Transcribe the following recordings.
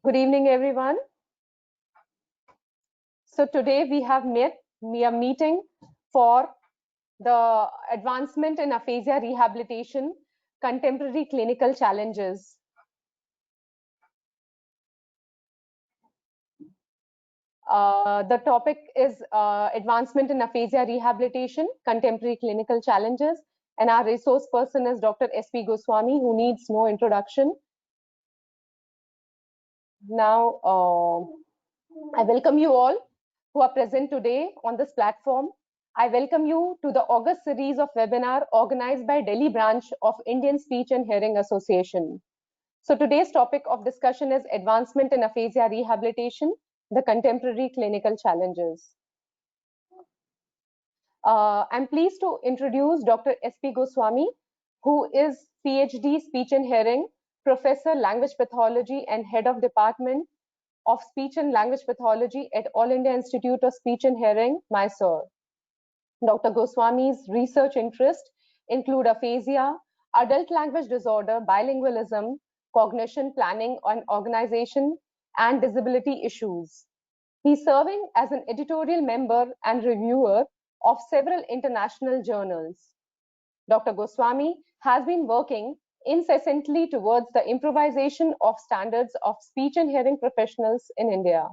Good evening, everyone. So today we are meeting for the advancement in aphasia rehabilitation, contemporary clinical challenges. The topic is advancement in aphasia rehabilitation, contemporary clinical challenges, and our resource person is Dr. S.P. Goswami, who needs no introduction. Now, I welcome you all who are present today on this platform. I welcome you to the August series of webinar organized by Delhi branch of Indian Speech and Hearing Association. So today's topic of discussion is advancement in aphasia rehabilitation, the contemporary clinical challenges. I'm pleased to introduce Dr. S.P. Goswami, who is PhD Speech and Hearing, Professor Language Pathology and Head of Department of Speech and Language Pathology at All India Institute of Speech and Hearing, Mysore. Dr. Goswami's research interests include aphasia, adult language disorder, bilingualism, cognition, planning and organization, and disability issues. He's serving as an editorial member and reviewer of several international journals. Dr. Goswami has been working incessantly towards the improvisation of standards of speech and hearing professionals in India.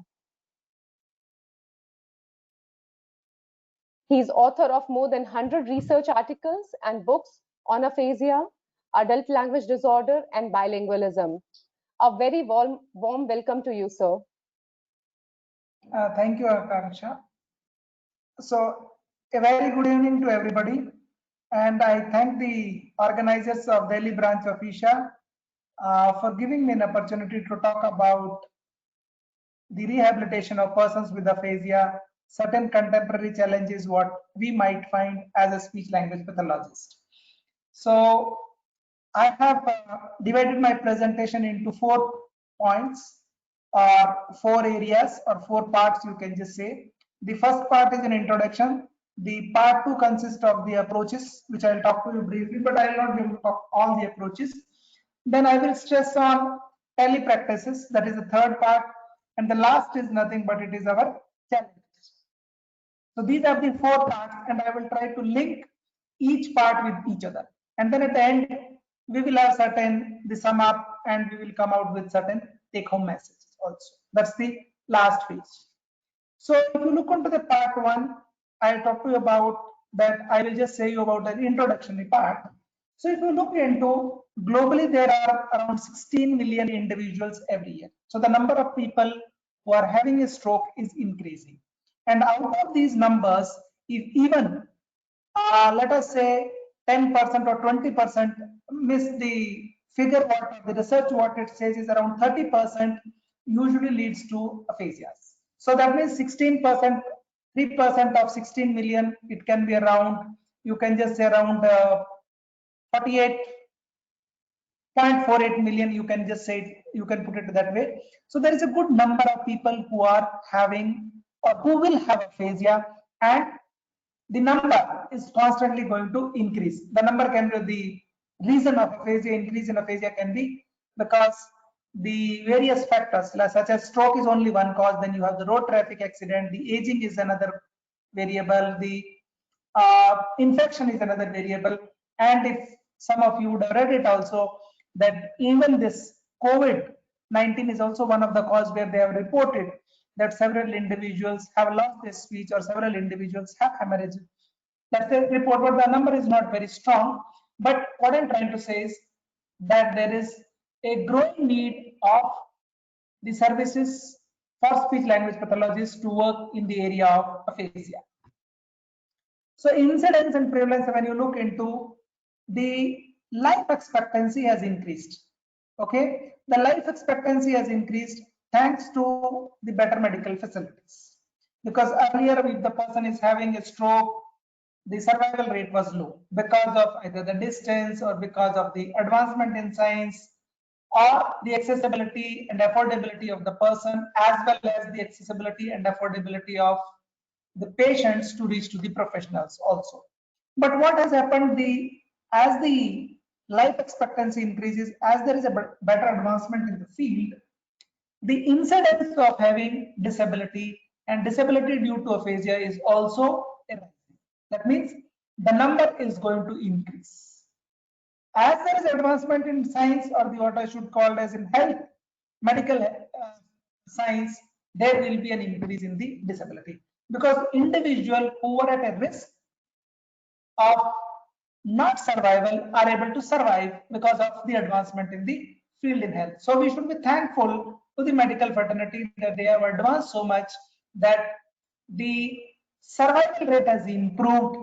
He is author of more than 100 research articles and books on aphasia, adult language disorder, and bilingualism. A very warm welcome to you, sir. Thank you, Akansha. So, a very good evening to everybody. And I thank the organizers of Delhi branch of ISHA for giving me an opportunity to talk about the rehabilitation of persons with aphasia, certain contemporary challenges what we might find as a speech language pathologist. So I have divided my presentation into 4 points or 4 areas or 4 parts, you can just say. The first part is an introduction. The part 2 consists of the approaches, which I'll talk to you briefly, but I will not be able to talk all the approaches. Then I will stress on telepractices, that is the third part, and the last is nothing but it is our challenges. So these are the 4 parts, and I will try to link each part with each other. And then at the end, we will have the sum up, and we will come out with certain take-home messages also. That's the last phase. So if you look into the part 1, I'll talk to you about that. I will just say you about the introductory part. So if you look into globally, there are around 16 million individuals every year. So the number of people who are having a stroke is increasing. And out of these numbers, if even let us say 10% or 20% miss the figure, what the research what it says is around 30% usually leads to aphasias. So that means 16%, 3% of 16 million, it can be around, you can just say around 48.48 million, you can just say it, you can put it that way. So there is a good number of people who are having or who will have aphasia, and the number is constantly going to increase. The number can be the reason of aphasia, increase in aphasia can be because the various factors such as stroke is only one cause, then you have the road traffic accident, the aging is another variable, the infection is another variable, and if some of you would have read it also that even this COVID-19 is also one of the cause where they have reported that several individuals have lost their speech or several individuals have hemorrhage. That's the report, but the number is not very strong. But what I'm trying to say is that there is a growing need of the services for speech language pathologists to work in the area of aphasia. So incidence and prevalence, when you look into the life expectancy has increased. Okay, the life expectancy has increased thanks to the better medical facilities, because earlier if the person is having a stroke, the survival rate was low because of either the distance or because of the advancement in science or the accessibility and affordability of the person, as well as the accessibility and affordability of the patients to reach to the professionals also. But what has happened, as the life expectancy increases, as there is a better advancement in the field, the incidence of having disability and disability due to aphasia is also rising. That means the number is going to increase. As there is advancement in science, or the what I should call as in health, medical science, there will be an increase in the disability, because individuals who are at a risk of not survival are able to survive because of the advancement in the field in health. So we should be thankful to the medical fraternity that they have advanced so much that the survival rate has improved.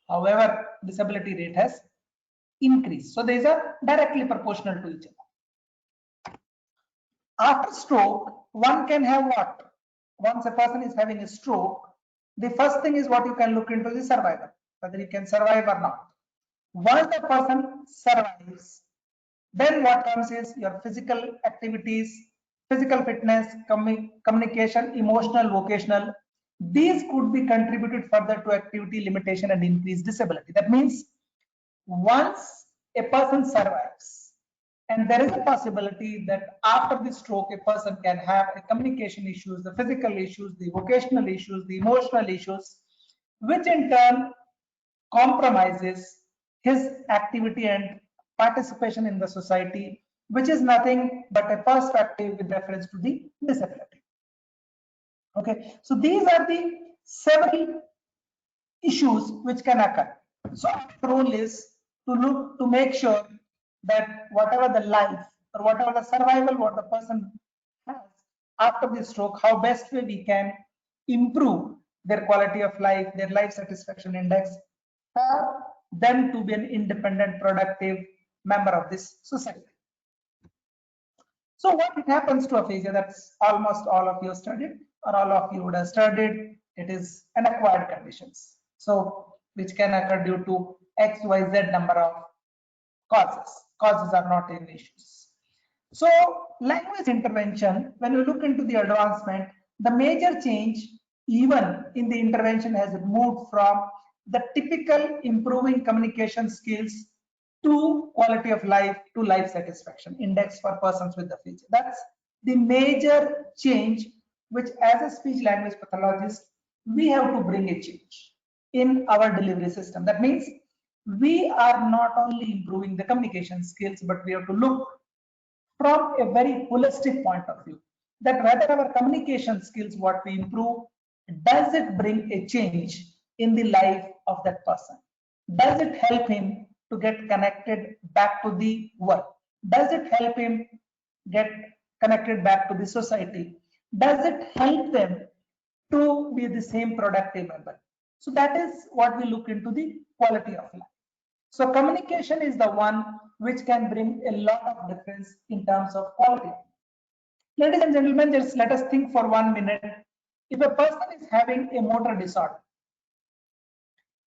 However, disability rate has increased. So these are directly proportional to each other. After stroke, one can have what? Once a person is having a stroke, the first thing is what you can look into the survival, whether he can survive or not. Once the person survives, then what comes is your physical activities, physical fitness, communication, emotional, vocational. These could be contributed further to activity limitation and increased disability. That means once a person survives, and there is a possibility that after the stroke, a person can have a communication issues, the physical issues, the vocational issues, the emotional issues, which in turn compromises his activity and participation in the society, which is nothing but a perspective with reference to the disability. Okay, so these are the several issues which can occur. So our role is to make sure that whatever the life or whatever the survival what the person has after the stroke, how best way we can improve their quality of life, their life satisfaction index, for them to be an independent, productive member of this society. So what happens to aphasia? That's almost all of you studied, or all of you would have studied. It is an acquired conditions. So which can occur due to X, Y, Z number of causes. Causes are not in issues. So language intervention, when we look into the advancement, the major change even in the intervention has moved from the typical improving communication skills to quality of life to life satisfaction index for persons with aphasia. That's the major change which as a speech language pathologist we have to bring a change in our delivery system. That means we are not only improving the communication skills, but we have to look from a very holistic point of view, that whether our communication skills what we improve, does it bring a change in the life of that person? Does it help him to get connected back to the work? Does it help him get connected back to the society? Does it help them to be the same productive member? So that is what we look into the quality of life. So communication is the one which can bring a lot of difference in terms of quality. Ladies and gentlemen, just let us think for 1 minute. If a person is having a motor disorder,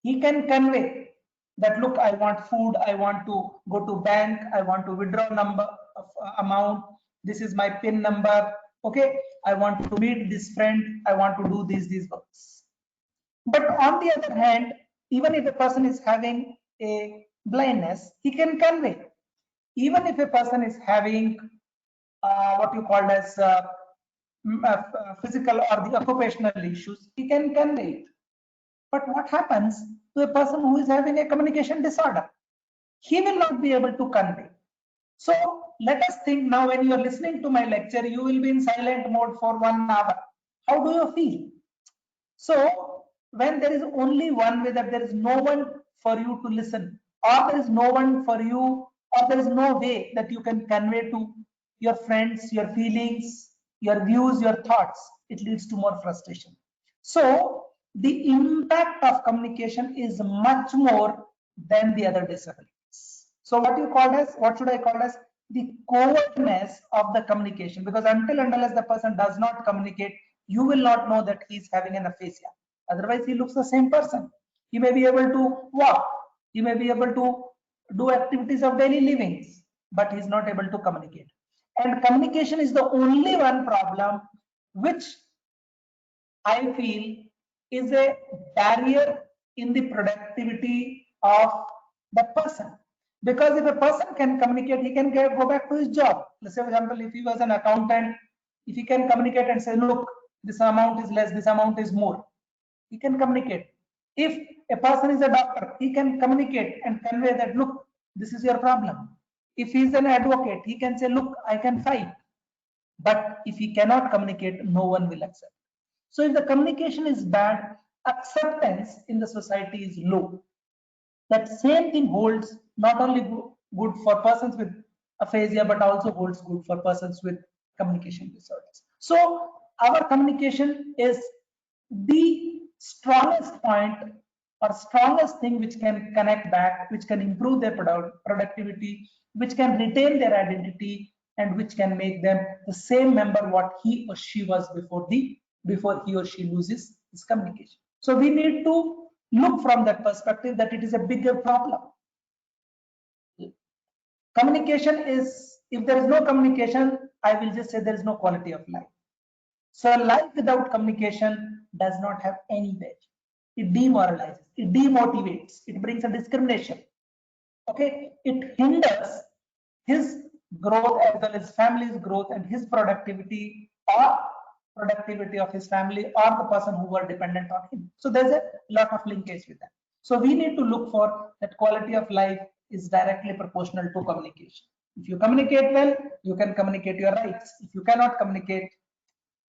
he can convey that, look, I want food, I want to go to bank, I want to withdraw number of amount, this is my PIN number, okay, I want to meet this friend, I want to do these works. But on the other hand, even if a person is having a blindness, he can convey. Even if a person is having what you call as physical or the occupational issues, he can convey it. But what happens to a person who is having a communication disorder? He will not be able to convey. So let us think now, when you are listening to my lecture, you will be in silent mode for 1 hour. How do you feel? So when there is only one way, that there is no one for you to listen, or there is no one for you, or there is no way that you can convey to your friends your feelings, your views, your thoughts, it leads to more frustration. So the impact of communication is much more than the other disabilities. So what should I call as the covertness of the communication, because until and unless the person does not communicate, you will not know that he is having an aphasia. Otherwise he looks the same person. He may be able to walk, he may be able to do activities of daily living, but he is not able to communicate. And communication is the only one problem which I feel is a barrier in the productivity of the person. Because if a person can communicate, he can go back to his job. Let's say, for example, if he was an accountant, If he can communicate and say, look, this amount is less, this amount is more, he can communicate. If a person is a doctor, he can communicate and convey that, look, this is your problem. If he is an advocate, he can say, look, I can fight. But if he cannot communicate, no one will accept. So if the communication is bad, acceptance in the society is low. That same thing holds not only good for persons with aphasia, but also holds good for persons with communication disorders. So our communication is the strongest point or strongest thing which can connect back, which can improve their productivity, which can retain their identity, and which can make them the same member what he or she was before he or she loses his communication. So we need to look from that perspective that it is a bigger problem. Communication is, if there is no communication, I will just say there is no quality of life. So life without communication does not have any value. It demoralizes, it demotivates, it brings a discrimination. Okay, it hinders his growth as well as family's growth and his productivity or productivity of his family or the person who were dependent on him. So there's a lot of linkage with that. So we need to look for that quality of life is directly proportional to communication. If you communicate well, you can communicate your rights. If you cannot communicate,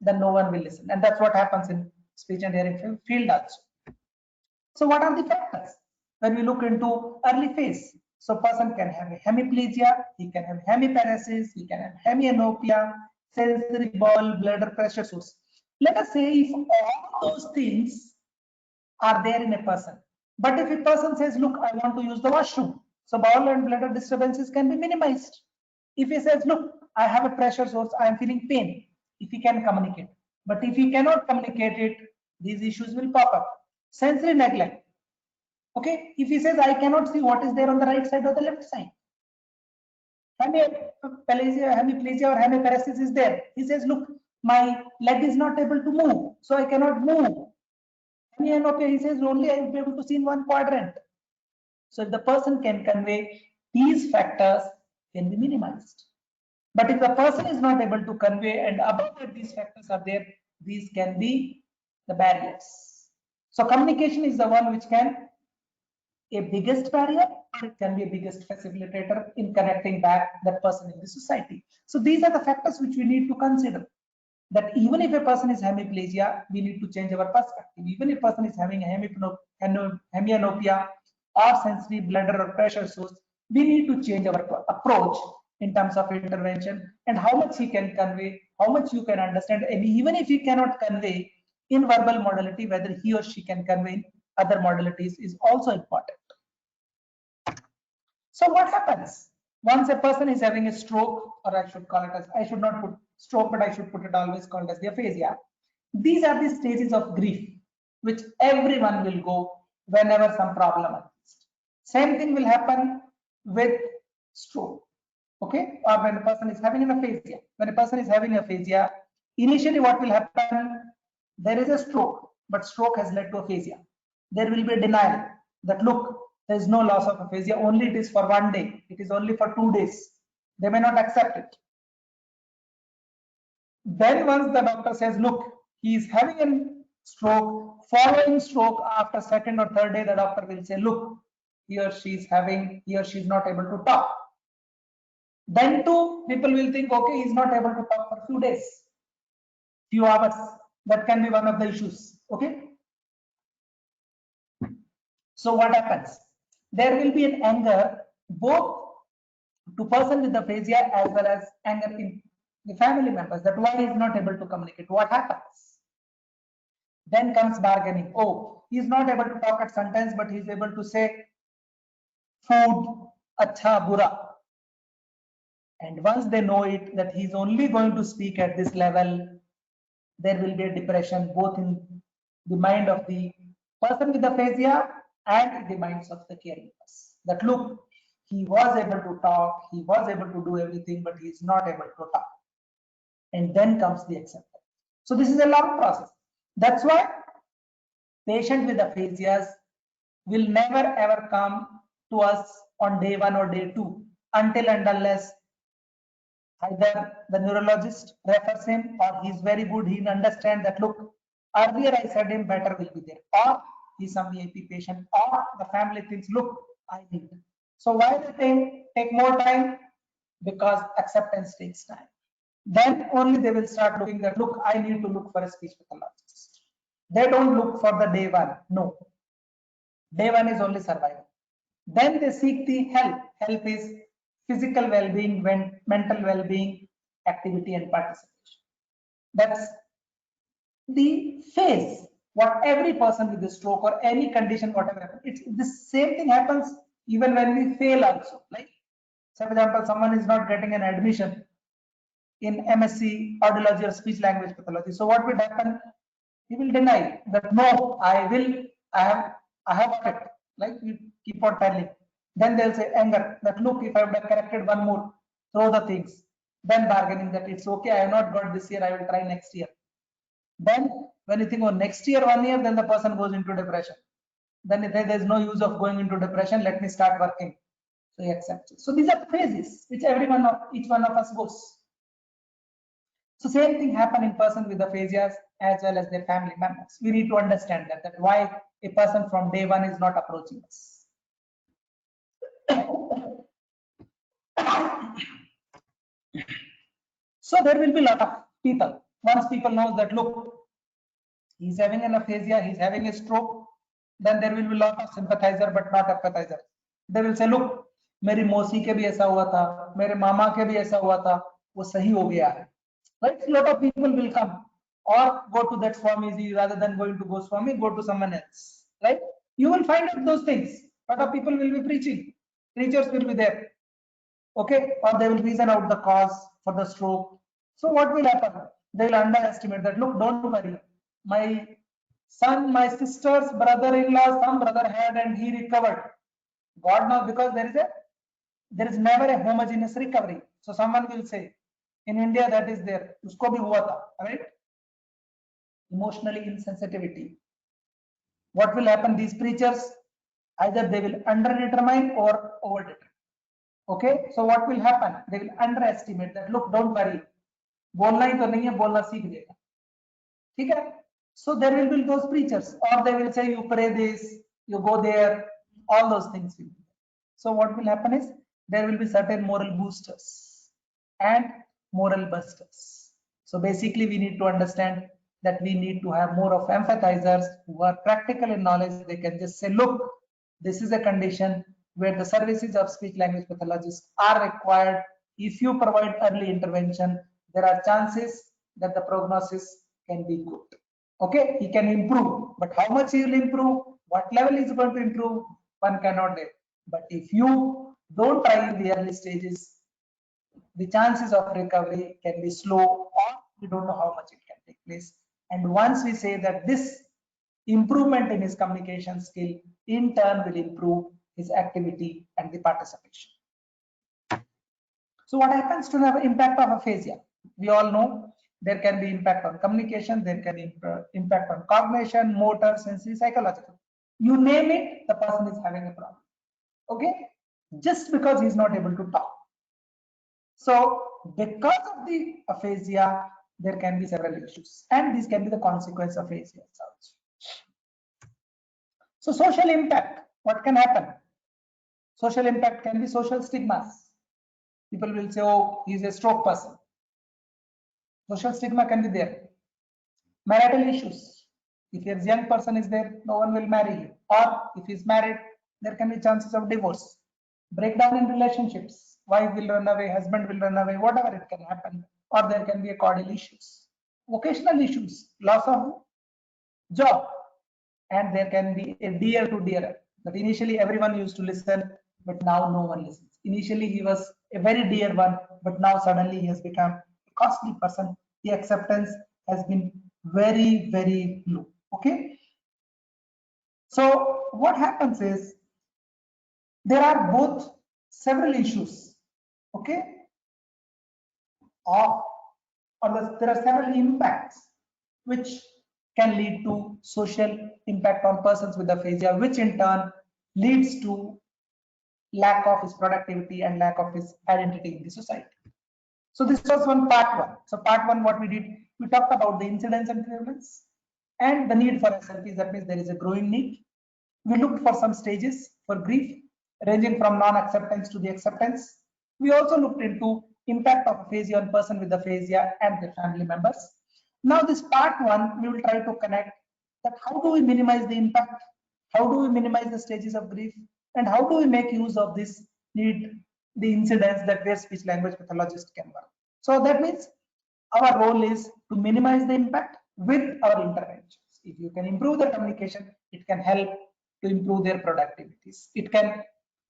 then no one will listen. And that's what happens in speech and hearing field also. So what are the factors? When we look into early phase, so person can have a hemiplegia, he can have hemiparesis, he can have hemianopia, sensory bowel, bladder pressure source. Let us say if all those things are there in a person, but if a person says, look, I want to use the washroom, so bowel and bladder disturbances can be minimized. If he says, look, I have a pressure source, I am feeling pain, if he can communicate. But if he cannot communicate it, these issues will pop up. Sensory neglect. Okay, if he says, I cannot see what is there on the right side or the left side. Hemiplegia or hemiparesis is there. He says, look, my leg is not able to move, so I cannot move. Hemianopia, he says, only I will be able to see in one quadrant. So if the person can convey, these factors can be minimized. But if the person is not able to convey and above that these factors are there, these can be the barriers. So communication is the one which can a biggest barrier, or it can be a biggest facilitator in connecting back that person in the society. So these are the factors which we need to consider. That even if a person is hemiplegia, we need to change our perspective. Even if a person is having a hemianopia or sensory bladder or pressure source, we need to change our approach in terms of intervention and how much he can convey, how much you can understand, and even if he cannot convey in verbal modality, whether he or she can convey in other modalities is also important. So what happens once a person is having a stroke, or I should call it as, I should not put stroke, but I should put it always called as the aphasia. These are the stages of grief which everyone will go whenever some problem exists. Same thing will happen with stroke. Okay, or when a person is having an aphasia. When a person is having aphasia, initially what will happen? There is a stroke, but stroke has led to aphasia. There will be a denial that look, there is no loss of aphasia, only it is for 1 day, it is only for 2 days. They may not accept it. Then once the doctor says, look, he is having a stroke, following stroke after second or third day, the doctor will say, look, he or she is not able to talk. Then too, people will think, okay, he's not able to talk for few days, few hours. That can be one of the issues. Okay. So what happens? There will be an anger both to person with aphasia as well as anger in the family members that why he is not able to communicate. What happens? Then comes bargaining. Oh, he is not able to talk at sometimes, but he is able to say food, acha, bura. And once they know it that he is only going to speak at this level, there will be a depression both in the mind of the person with aphasia and in the minds of the caregivers. That look, he was able to talk, he was able to do everything, but he is not able to talk. And then comes the acceptance. So this is a long process. That's why patients with aphasias will never ever come to us on day 1 or day 2 until and unless Either the neurologist refers him, or he's very good, he understands that, look, earlier I said him better will be there, or he's some VIP patient, or the family thinks, look, I need. So why they take more time? Because acceptance takes time. Then only they will start looking that, look, I need to look for a speech pathologist. They don't look for the day one. No. Day one is only survival. Then they seek the help. Help is physical well-being, mental well-being, activity and participation. That's the phase what every person with a stroke or any condition, whatever happens. It's the same thing happens even when we fail also. Like, for example, someone is not getting an admission in MSc audiology or speech language pathology. So what will happen? He will deny that, no, I have got it. Like, you keep on telling. Then they'll say anger that, look, if I would have corrected one more, throw the things. Then bargaining that it's okay, I have not got this year, I will try next year. Then when you think, oh, next year, 1 year, then the person goes into depression. Then there's no use of going into depression, let me start working. So he accepts it. So these are phases which each one of us goes. So same thing happen in person with aphasias as well as their family members. We need to understand that why a person from day one is not approaching us. So there will be a lot of people. Once people know that, look, he's having an aphasia, he's having a stroke, then there will be a lot of sympathizer but not empathizer. They will say, look, मेरी मौसी के भी ऐसा हुआ था, मेरे मामा के भी ऐसा हुआ था, वो सही हो गया है. Right? A lot of people will come or go to that Swamiji rather than going to Goswami, go to someone else. Right? You will find out those things. A lot of people will be preaching. Preachers will be there. Okay? Or they will reason out the cause for the stroke. So what will happen? They will underestimate that, look, don't worry. My son, my sister's brother-in-law, some brother had and he recovered. God knows, because there is never a homogeneous recovery. So someone will say, in India that is there, usko bhi hua tha, right? Emotionally insensitivity. What will happen? These preachers, either they will underdetermine or overdetermine. Okay, so what will happen? They will underestimate that, look, don't worry, बोलना ही तो नहीं है, बोलना सीख लेगा. ठीक है? So there will be those preachers, or they will say, you pray this, you go there, all those things will be. So what will happen is, there will be certain moral boosters and moral busters. So basically we need to understand that we need to have more of empathizers who are practical in knowledge. They can just say, look, this is a condition where the services of speech language pathologists are required. If you provide early intervention, there are chances that the prognosis can be good. Okay, he can improve, but how much he will improve, what level is going to improve, one cannot say. But if you don't try in the early stages, the chances of recovery can be slow, or we don't know how much it can take place. And once we say that this improvement in his communication skill in turn will improve his activity and the participation. So what happens to the impact of aphasia? We all know there can be impact on communication, there can be impact on cognition, motor, sensory, psychological. You name it, the person is having a problem. Okay, just because he's not able to talk. So because of the aphasia, there can be several issues, and these can be the consequence of aphasia. So social impact, what can happen? Social impact can be social stigmas. People will say, oh, he's a stroke person. Social stigma can be there. Marital issues. If a young person is there, no one will marry him. Or if he's married, there can be chances of divorce. Breakdown in relationships. Wife will run away, husband will run away, whatever it can happen. Or there can be a cordial issues. Vocational issues. Loss of job. And there can be a dear to dearer. But initially everyone used to listen, but now no one listens. Initially he was a very dear one, but now suddenly he has become a costly person. The acceptance has been very, very low. Okay. So what happens is, there are both several issues. Okay. There are several impacts which can lead to social impact on persons with aphasia, which in turn leads to lack of his productivity and lack of his identity in the society. So this was part one. So part one, what we did, we talked about the incidence and prevalence and the need for SLPs. That means there is a growing need. We looked for some stages for grief, ranging from non-acceptance to the acceptance. We also looked into impact of aphasia on person with aphasia and their family members. Now this part one, we will try to connect that how do we minimize the impact, how do we minimize the stages of grief, and how do we make use of this need, the incidents that where speech language pathologist can work. So that means our role is to minimize the impact with our interventions. If you can improve the communication, it can help to improve their productivities. It can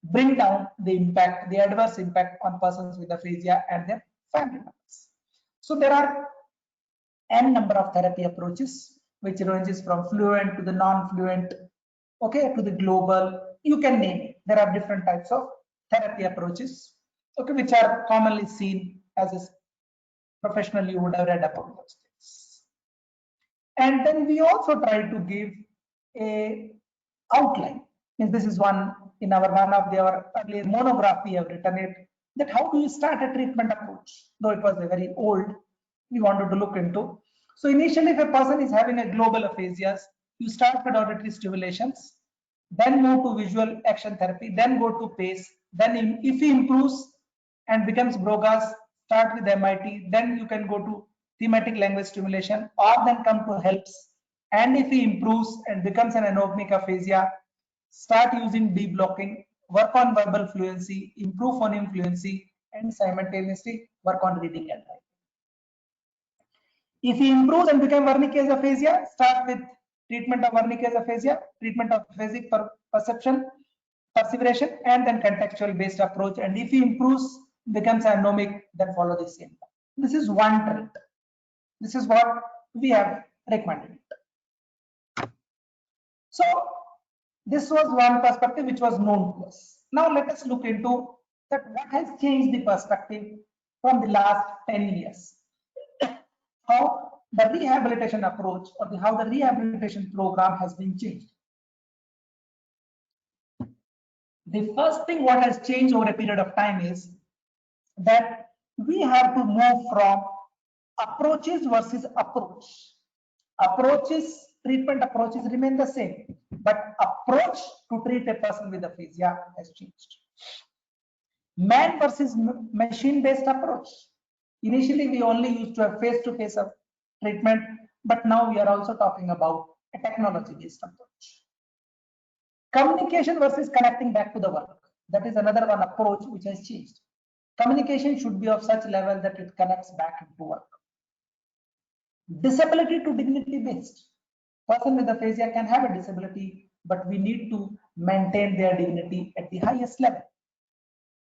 bring down the impact, the adverse impact on persons with aphasia and their family members. So there are n number of therapy approaches, which ranges from fluent to the non-fluent, okay, to the global. You can name it. There are different types of therapy approaches, okay, which are commonly seen as a professional. You would have read about those things. And then we also try to give a outline. And this is one in our our earlier monograph we have written it, that how do you start a treatment approach, though it was a very old, we wanted to look into. So initially, if a person is having a global aphasias, you start with auditory stimulations, then move to visual action therapy, then go to PACE, then if he improves and becomes Broca's, start with MIT, then you can go to thematic language stimulation, or then come to HELPS. And if he improves and becomes an anomalic aphasia, start using deblocking, work on verbal fluency, improve phoneme fluency, and simultaneously work on reading and writing. If he improves and becomes Wernicke's aphasia, start with treatment of Wernicke's aphasia, treatment of aphasic perception, perseveration, and then contextual based approach. And if he improves, becomes anomic, then follow the same. This is one trend. This is what we have recommended. So this was one perspective which was known to us. Now let us look into that what has changed the perspective from the last 10 years. How the rehabilitation approach or how the rehabilitation program has been changed. The first thing what has changed over a period of time is that we have to move from approaches versus approach. Treatment approaches remain the same, but approach to treat a person with aphasia has changed. Man versus machine based approach. Initially, we only used to have face-to-face treatment, but now we are also talking about a technology based approach. Communication versus connecting back to the work. That is another one approach which has changed. Communication should be of such level that it connects back into work. Disability to dignity based. Person with aphasia can have a disability, but we need to maintain their dignity at the highest level.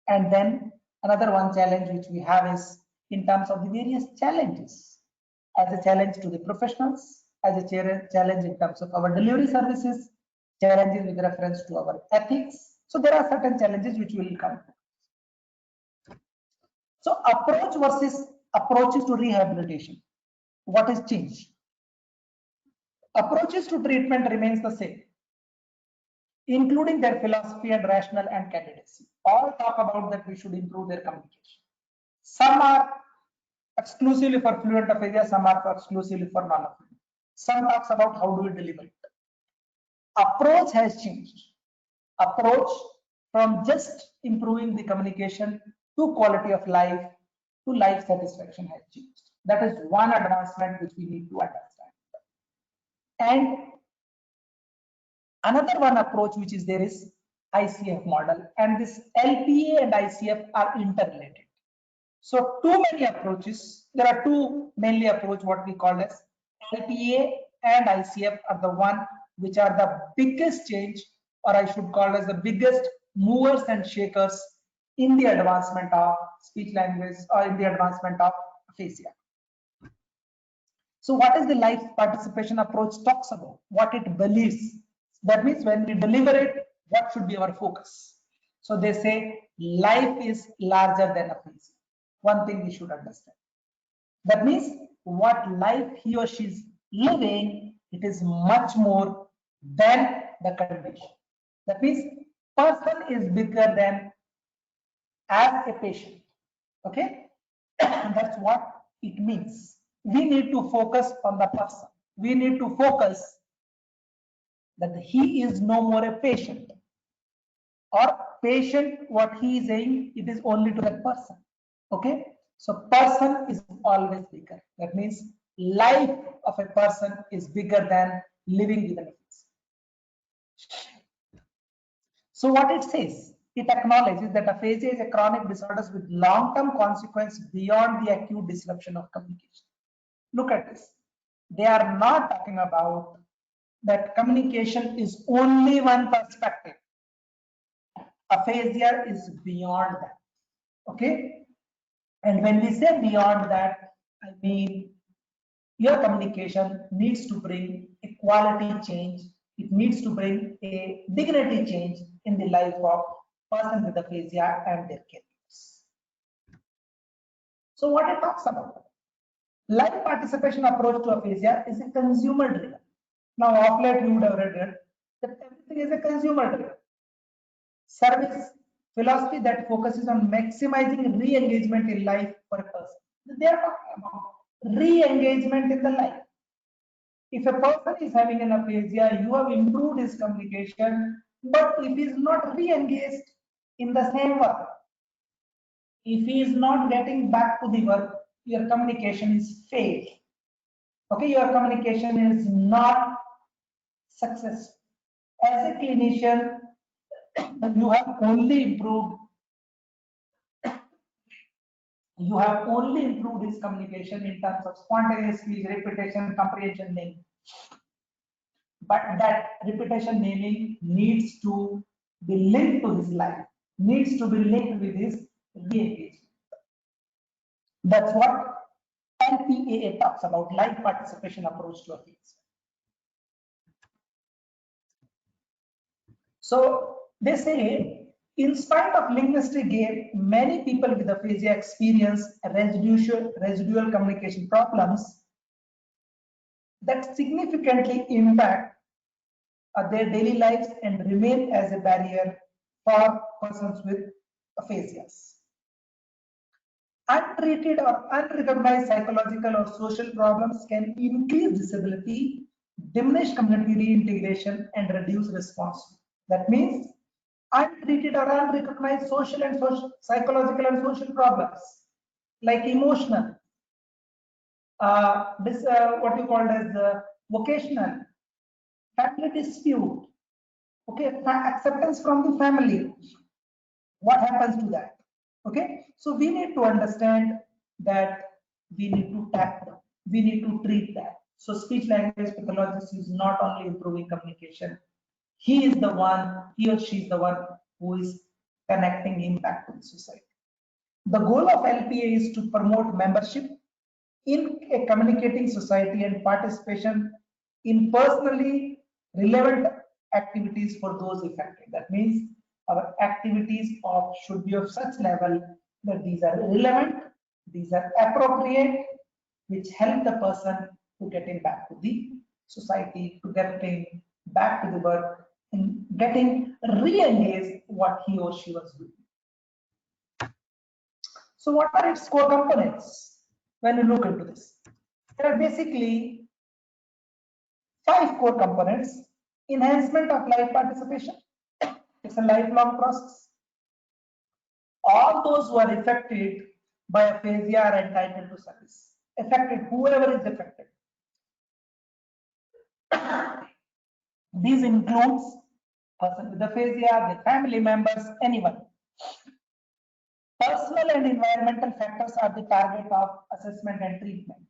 And then another one challenge which we have is in terms of the various challenges, as a challenge to the professionals, as a challenge in terms of our delivery services, challenges with reference to our ethics. So there are certain challenges which will come. So approach versus approaches to rehabilitation. What has changed? Approaches to treatment remains the same, including their philosophy and rationale and candidacy. All talk about that we should improve their communication. Some are exclusively for fluent aphasia, some are exclusively for non-fluent. Some talks about how do we deliver it. Approach has changed. Approach from just improving the communication to quality of life to life satisfaction has changed. That is one advancement which we need to understand. And another one approach which is there is ICF model, and this LPA and ICF are interrelated. So too many approaches, there are two mainly approach what we call as LPA and ICF are the one which are the biggest change, or I should call as the biggest movers and shakers in the advancement of speech language or in the advancement of aphasia. So what is the life participation approach talks about? What it believes. That means when we deliver it, what should be our focus? So they say life is larger than aphasia. One thing we should understand. That means what life he or she is living, it is much more than the condition. That means person is bigger than as a patient. Okay. That's what it means. We need to focus on the person. We need to focus that he is no more a patient, or patient, what he is saying, it is only to that person. Okay, so person is always bigger. That means life of a person is bigger than living with an aphasia. So what it says, it acknowledges that aphasia is a chronic disorder with long-term consequence beyond the acute disruption of communication. Look at this. They are not talking about that communication is only one perspective. Aphasia is beyond that. Okay, and when we say beyond that, I mean your communication needs to bring a quality change. It needs to bring a dignity change in the life of person with aphasia and their caregivers. So what it talks about, life participation approach to aphasia is a consumer driven. Now of late you would have read that everything is a consumer driven service philosophy that focuses on maximizing re-engagement in life for a person. They are talking about re-engagement in the life. If a person is having an aphasia, you have improved his communication, but if he is not re-engaged in the same work, if he is not getting back to the work, your communication is failed. Okay, your communication is not successful. As a clinician, you have only improved his communication in terms of spontaneous speech, repetition, comprehension, naming. But that repetition naming needs to be linked to his life, needs to be linked with his re-engagement. That's what LPAA talks about, life participation approach to aphasia. So they say, in spite of linguistic gain, many people with aphasia experience residual communication problems that significantly impact their daily lives and remain as a barrier for persons with aphasias. Untreated or unrecognized psychological or social problems can increase disability, diminish community reintegration, and reduce response. That means untreated or unrecognized social and psychological and social problems like emotional, what you called as vocational, family dispute, okay, acceptance from the family. What happens to that? Okay, so we need to understand that we need to tap them, we need to treat that. So speech language pathologist is not only improving communication, he is the one, he or she is the one who is connecting impact to the society. The goal of LPA is to promote membership in a communicating society and participation in personally relevant activities for those affected. That means our activities should be of such level that these are relevant, these are appropriate, which help the person to getting back to the society, to getting back to the work, and getting re-engaged what he or she was doing. So what are its core components when you look into this? There are basically 5 core components. Enhancement of life participation. It's a lifelong process. All those who are affected by aphasia are entitled to service. Affected, whoever is affected. These includes person with aphasia, their family members, anyone. Personal and environmental factors are the target of assessment and treatment.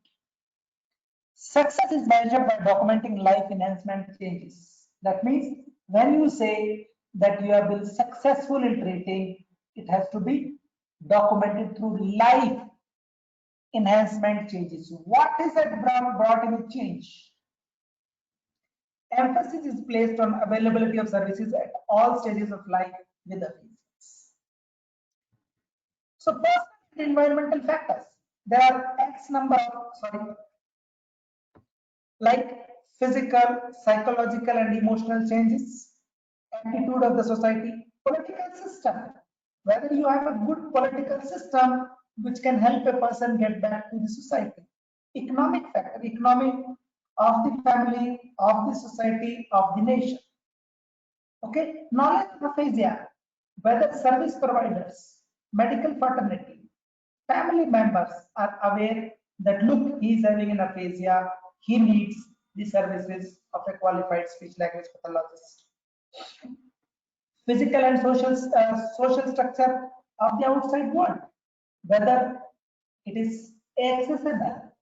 Success is measured by documenting life enhancement changes. That means when you say that you have been successful in treating, it has to be documented through life enhancement changes. What is that brought in change? Emphasis is placed on availability of services at all stages of life with aphasia. So personal and environmental factors. There are X number of, like physical, psychological, and emotional changes, attitude of the society, political system. Whether you have a good political system, which can help a person get back to the society. Economic factor, economic of the family, of the society, of the nation. Okay, knowledge of aphasia, whether service providers, medical fraternity, family members are aware that look, he is having an aphasia, he needs the services of a qualified speech language pathologist. Physical and social structure of the outside world, whether it is accessible,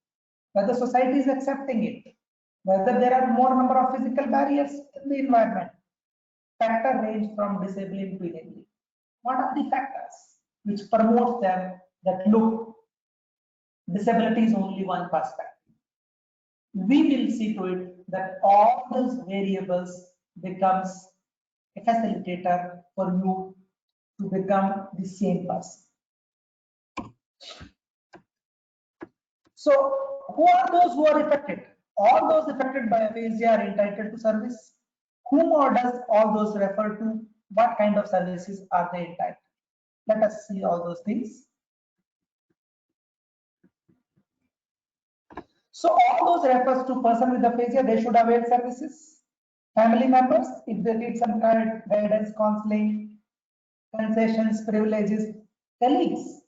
whether society is accepting it, whether there are more number of physical barriers in the environment. Factor range from disabling to enabling. What are the factors which promote them that look, disability is only one perspective? We will see to it that all those variables becomes a facilitator for you to become the same person. So who are those who are affected? All those affected by aphasia are entitled to service. Whom or does all those refer to? What kind of services are they entitled? Let us see all those things. So all those refers to person with aphasia, they should avail services. Family members, if they need some kind of guidance, counseling, concessions, privileges. Colleagues,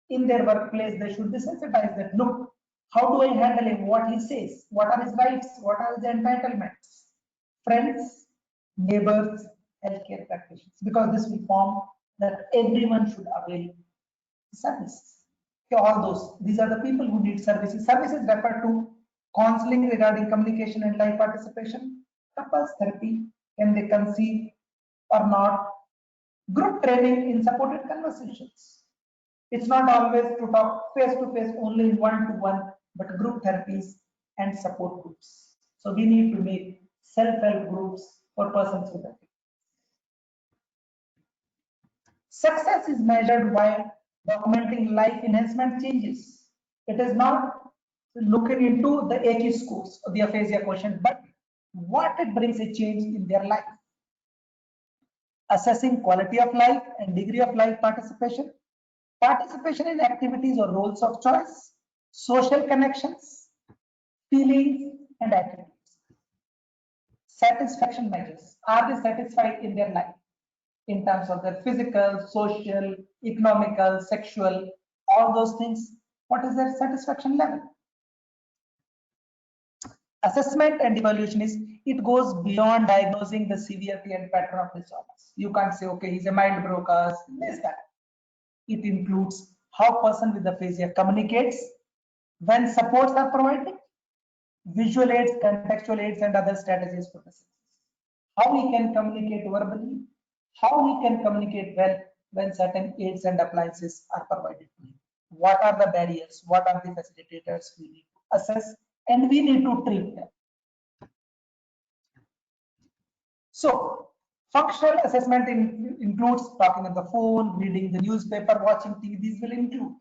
in their workplace, they should be sensitized that look, how do I handle him, what he says, what are his rights, what are his entitlements. Friends, neighbors, healthcare practitioners, because this will form that everyone should avail services. Okay, all those, these are the people who need services. Services refer to counseling regarding communication and life participation, couples therapy, can they conceive or not, group training in supported conversations. It's not always to talk face to face, only one-to-one, but group therapies and support groups. So we need to make self-help groups for persons with aphasia. Success is measured by documenting life enhancement changes. It is not looking into the AQ scores of the aphasia quotient, but what it brings a change in their life. Assessing quality of life and degree of life participation, participation in activities or roles of choice, social connections, feelings and attitudes. Satisfaction measures, are they satisfied in their life in terms of their physical, social, economical, sexual, all those things? What is their satisfaction level? Assessment and evaluation is, it goes beyond diagnosing the severity and pattern of disorders. You can't say, okay, he's a mild Broca's, this, that. It includes how person with aphasia communicates, when supports are provided, visual aids, contextual aids, and other strategies for the success. How we can communicate verbally, how we can communicate well when certain aids and appliances are provided to him. What are the barriers? What are the facilitators we need to assess and we need to treat them? So functional assessment includes talking on the phone, reading the newspaper, watching TV. These will include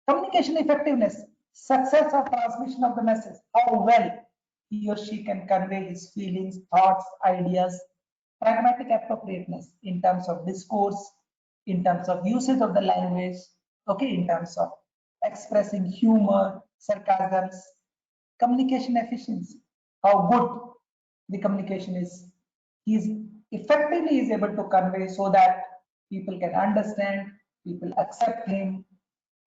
communication effectiveness, success of transmission of the message, how well he or she can convey his feelings, thoughts, ideas, pragmatic appropriateness in terms of discourse, in terms of usage of the language, okay, in terms of expressing humor, sarcasms, communication efficiency, how good the communication is. He's effectively is able to convey so that people can understand, people accept him,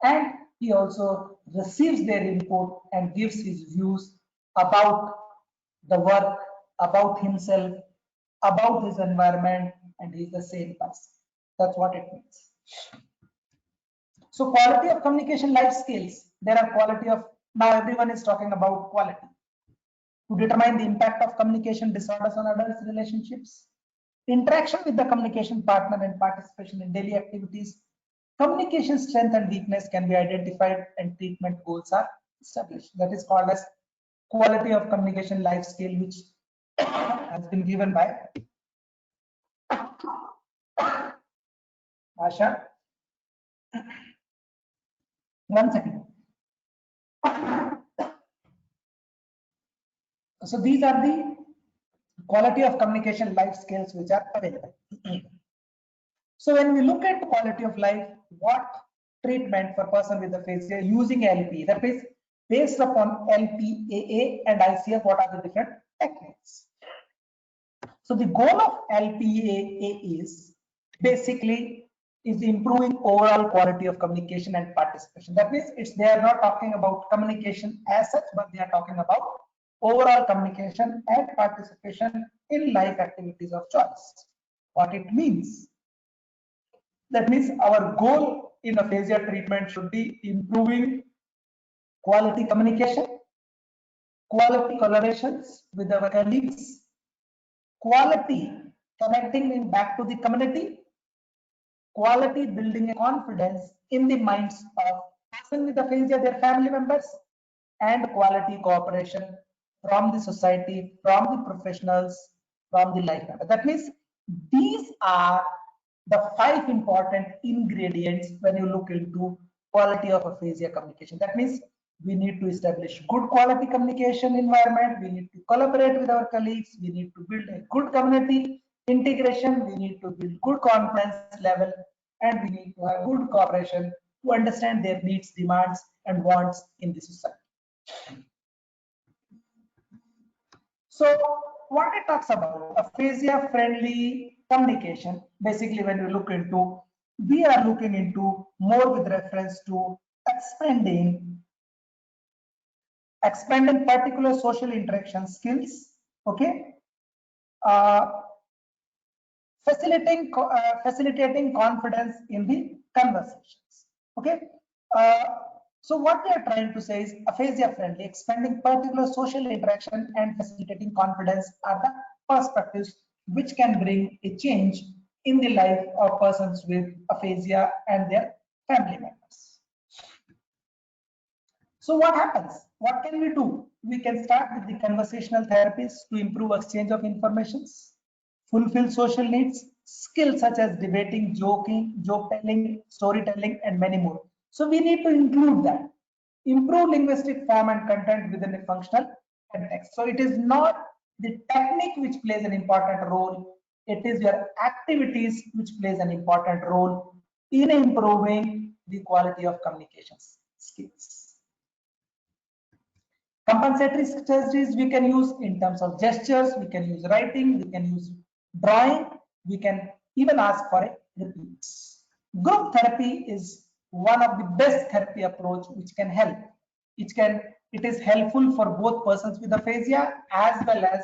and he also receives their input and gives his views about the work, about himself, about his environment, and he's the same person. That's what it means. So quality of communication life skills, there are quality of, now everyone is talking about quality. To determine the impact of communication disorders on adults' relationships, interaction with the communication partner and participation in daily activities, communication strength and weakness can be identified and treatment goals are established. That is called as quality of communication life skill, which has been given by Asha. One second. So these are the quality of communication life skills which are available. So when we look at quality of life, what treatment for person with aphasia using LPA. That means based upon LPAA and ICF, what are the different techniques? So the goal of LPAA is basically improving overall quality of communication and participation. That means they are not talking about communication as such, but they are talking about overall communication and participation in life activities of choice. What it means? That means our goal in aphasia treatment should be improving quality communication, quality collaborations with our colleagues, quality connecting in back to the community, quality building a confidence in the minds of person with aphasia, their family members, and quality cooperation from the society, from the professionals, from the life members. That means these are the 5 important ingredients when you look into quality of aphasia communication. That means we need to establish good quality communication environment, we need to collaborate with our colleagues, we need to build a good community integration, we need to build good confidence level, and we need to have good cooperation to understand their needs, demands, and wants in the society. So what it talks about aphasia friendly communication, basically when we look into, we are looking into more with reference to expanding particular social interaction skills, okay, facilitating confidence in the conversations, okay. So what we are trying to say is aphasia friendly, expanding particular social interaction and facilitating confidence are the perspectives which can bring a change in the life of persons with aphasia and their family members. So what happens? What can we do? We can start with the conversational therapies to improve exchange of informations, fulfill social needs, skills such as debating, joking, joke telling, storytelling, and many more. So we need to include that. Improve linguistic form and content within a functional context. So it is not the technique which plays an important role, it is your activities which plays an important role in improving the quality of communications skills. Compensatory strategies we can use in terms of gestures, we can use writing, we can use drawing, we can even ask for a repeats. Group therapy is one of the best therapy approach which can help. It is helpful for both persons with aphasia as well as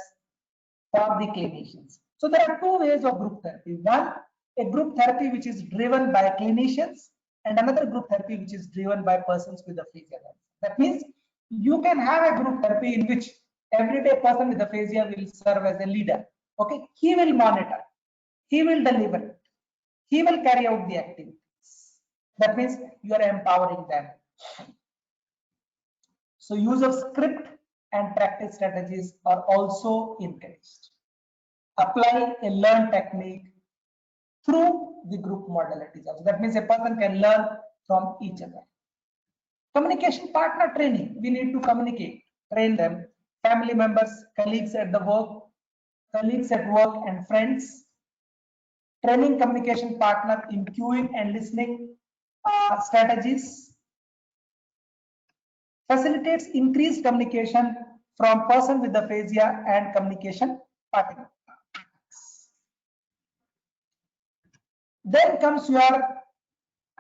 for the clinicians. So there are 2 ways of group therapy. One, a group therapy which is driven by clinicians, and another group therapy which is driven by persons with aphasia. That means you can have a group therapy in which everyday person with aphasia will serve as a leader. Okay, he will monitor, he will deliver it, he will carry out the activities. That means you are empowering them. So use of script and practice strategies are also encouraged. Apply a learn technique through the group modalities. Also, that means a person can learn from each other. Communication partner training, we need to communicate, train them, family members, colleagues at work, and friends. Training communication partner in queuing and listening strategies. Facilitates increased communication from person with aphasia and communication partner. Then comes your,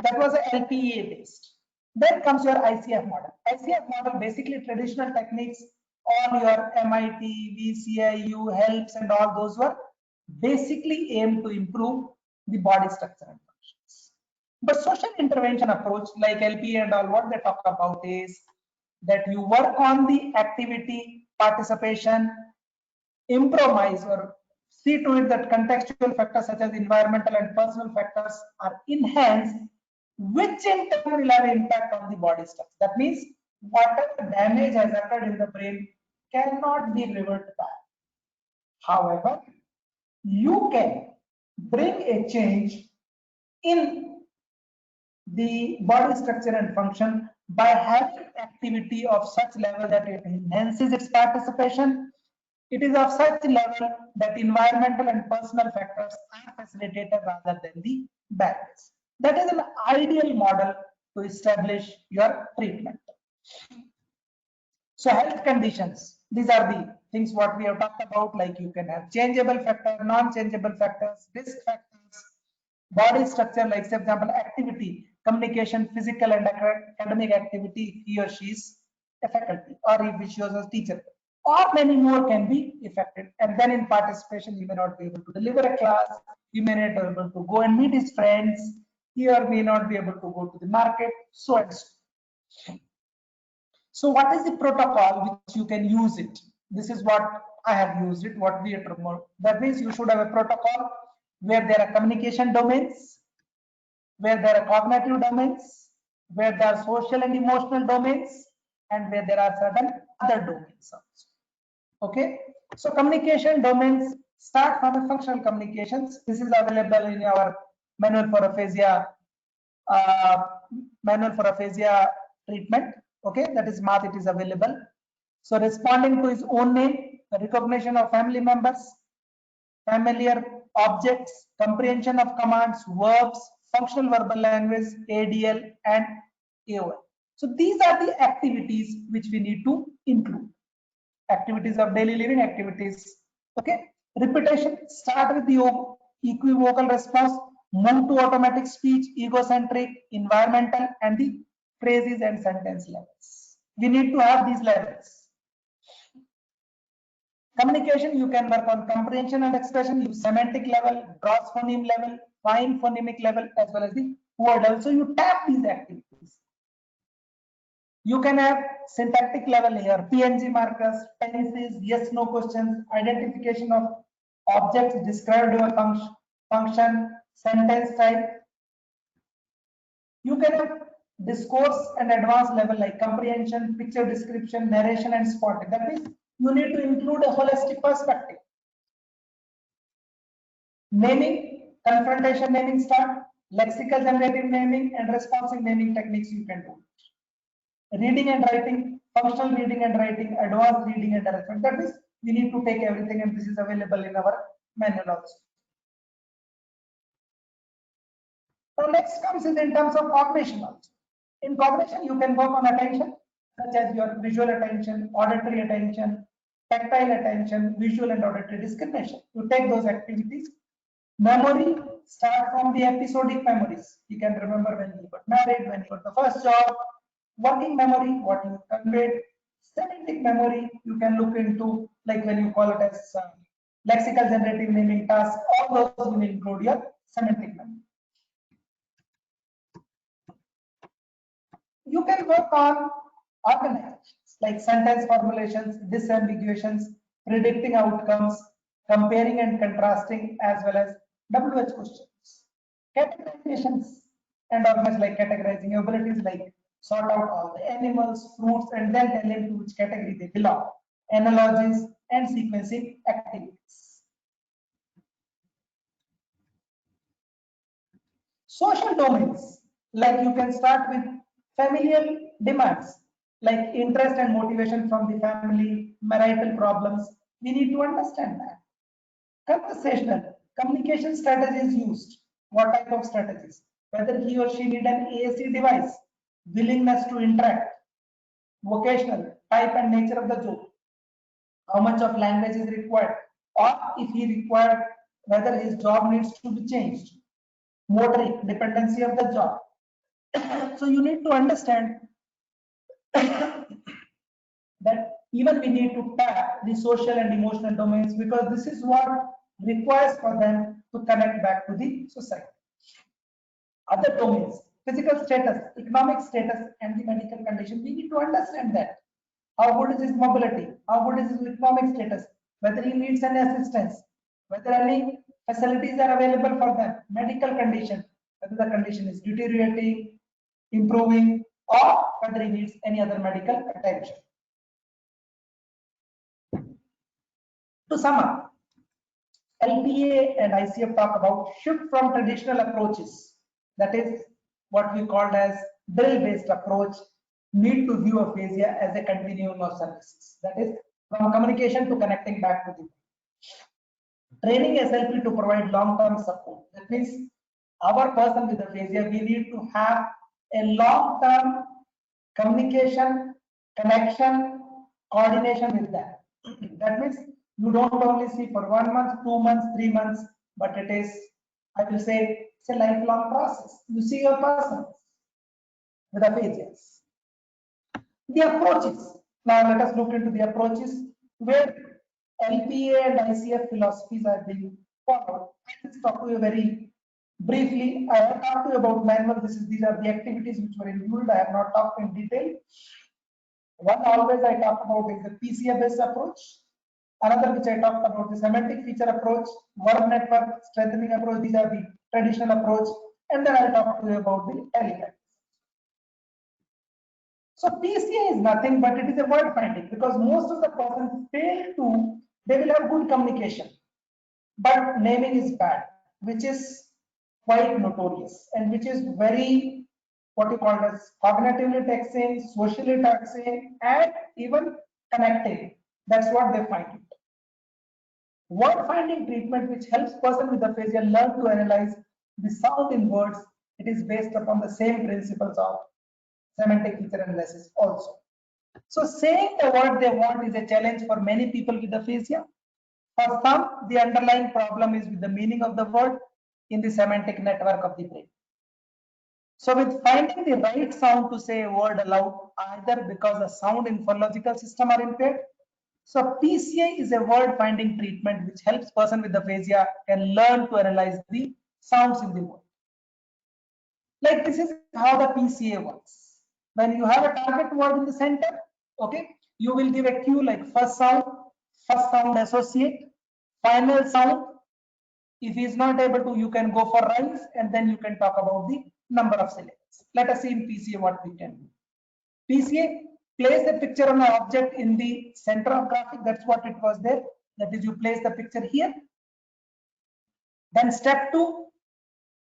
that was a LPA based. Then comes your ICF model. ICF model basically traditional techniques, all your MIT, VCIU, HELPS and all those were basically aimed to improve the body structure and functions. But social intervention approach like LPA and all, what they talk about is that you work on the activity, participation, improvise or see to it that contextual factors such as environmental and personal factors are enhanced, which in turn will have impact on the body structure. That means whatever damage has occurred in the brain cannot be reverted back. However, you can bring a change in the body structure and function by having activity of such level that it enhances its participation. It is of such level that environmental and personal factors are facilitated rather than the barriers. That is an ideal model to establish your treatment. So health conditions, these are the things what we have talked about, like you can have changeable factor, non-changeable factors, risk factors, body structure, like for example, activity, communication, physical and academic activity, he or she is a faculty, or if she was a teacher, or many more can be affected. And then in participation, you may not be able to deliver a class, you may not be able to go and meet his friends, he or may not be able to go to the market, so and so. So what is the protocol which you can use it? This is what I have used it, what we have promoted. That means you should have a protocol where there are communication domains, where there are cognitive domains, where there are social and emotional domains, and where there are certain other domains also. Okay, so communication domains start from a functional communications. This is available in our manual for aphasia, treatment. Okay, that is math, it is available. So responding to his own name, recognition of family members, familiar objects, comprehension of commands, verbs, functional verbal language, ADL and AOL. So these are the activities which we need to include. Activities of daily living activities. Okay, repetition, start with the equivocal response, move to automatic speech, egocentric, environmental, and the phrases and sentence levels. We need to have these levels. Communication, you can work on comprehension and expression, use semantic level, gross phoneme level, fine phonemic level, as well as the word level. So you tap these activities. You can have syntactic level here, PNG markers, tenses, yes, no questions, identification of objects described by function, sentence type. You can have discourse and advanced level like comprehension, picture description, narration, and spotting. That means you need to include a holistic perspective. Naming, confrontation naming start, lexical generative naming, and responsive naming techniques you can do. Reading and writing, functional reading and writing, advanced reading and arrangement. That means we need to take everything, and this is available in our manual also. Now next comes in terms of cognition also. In cognition, you can work on attention, such as your visual attention, auditory attention, tactile attention, visual and auditory discrimination. You take those activities. Memory, start from the episodic memories. You can remember when you got married, when you got the first job. Working memory, what you conveyed. Semantic memory, you can look into, like when you call it as lexical generative naming task. All those will include your semantic memory. You can work on organizations like sentence formulations, disambiguations, predicting outcomes, comparing and contrasting, as well as WH questions. Categorizations and organize like categorizing abilities like sort out all the animals, fruits, and then tell them to which category they belong. Analogies and sequencing activities. Social domains, like you can start with familial demands, like interest and motivation from the family, marital problems. We need to understand that. Conversational, communication strategies used. What type of strategies? Whether he or she need an AAC device, willingness to interact, vocational, type and nature of the job, how much of language is required, or if he required, whether his job needs to be changed, motoric, dependency of the job. So you need to understand that even we need to tap the social and emotional domains, because this is what requires for them to connect back to the society. Other domains, physical status, economic status, and the medical condition, we need to understand that. How good is his mobility? How good is his economic status? Whether he needs any assistance, whether any facilities are available for them, medical condition, whether the condition is deteriorating, improving, or whether he needs any other medical attention. To sum up, LPA and ICF talk about shift from traditional approaches, that is what we called as drill-based approach, need to view aphasia as a continuum of services, that is from communication to connecting back to the training SLP to provide long-term support. That means our person with aphasia, we need to have a long-term communication, connection, coordination with that. That means you don't only see for 1 month, 2 months, 3 months, but it is, I will say, it's a lifelong process. You see your person with aphasias. The approaches. Now let us look into the approaches where LPA and ICF philosophies are being followed. I will talk to you very briefly. I have talked to you about manual. These are the activities which were included. I have not talked in detail. One always I talk about is the PCA based approach. Another which I talked about the semantic feature approach, word network strengthening approach. These are the traditional approach. And then I'll talk to you about the element. So PCA is nothing but it is a word finding, because most of the persons fail to, they will have good communication, but naming is bad, which is quite notorious and which is very, what you call as cognitively taxing, socially taxing, and even connecting. That's what they find it. Word finding treatment, which helps person with aphasia learn to analyze the sound in words, it is based upon the same principles of semantic feature analysis also. So saying the word they want is a challenge for many people with aphasia. For some, the underlying problem is with the meaning of the word in the semantic network of the brain. So with finding the right sound to say a word aloud, either because the sound and phonological system are impaired. So PCA is a word finding treatment which helps person with aphasia can learn to analyze the sounds in the word. Like this is how the PCA works. When you have a target word in the center, okay, you will give a cue like first sound associate, final sound. If he is not able to, you can go for rise, and then you can talk about the number of syllables. Let us see in PCA what we can do. PCA, place the picture on an object in the center of graphic. That's what it was there. That is, you place the picture here. Then step 2,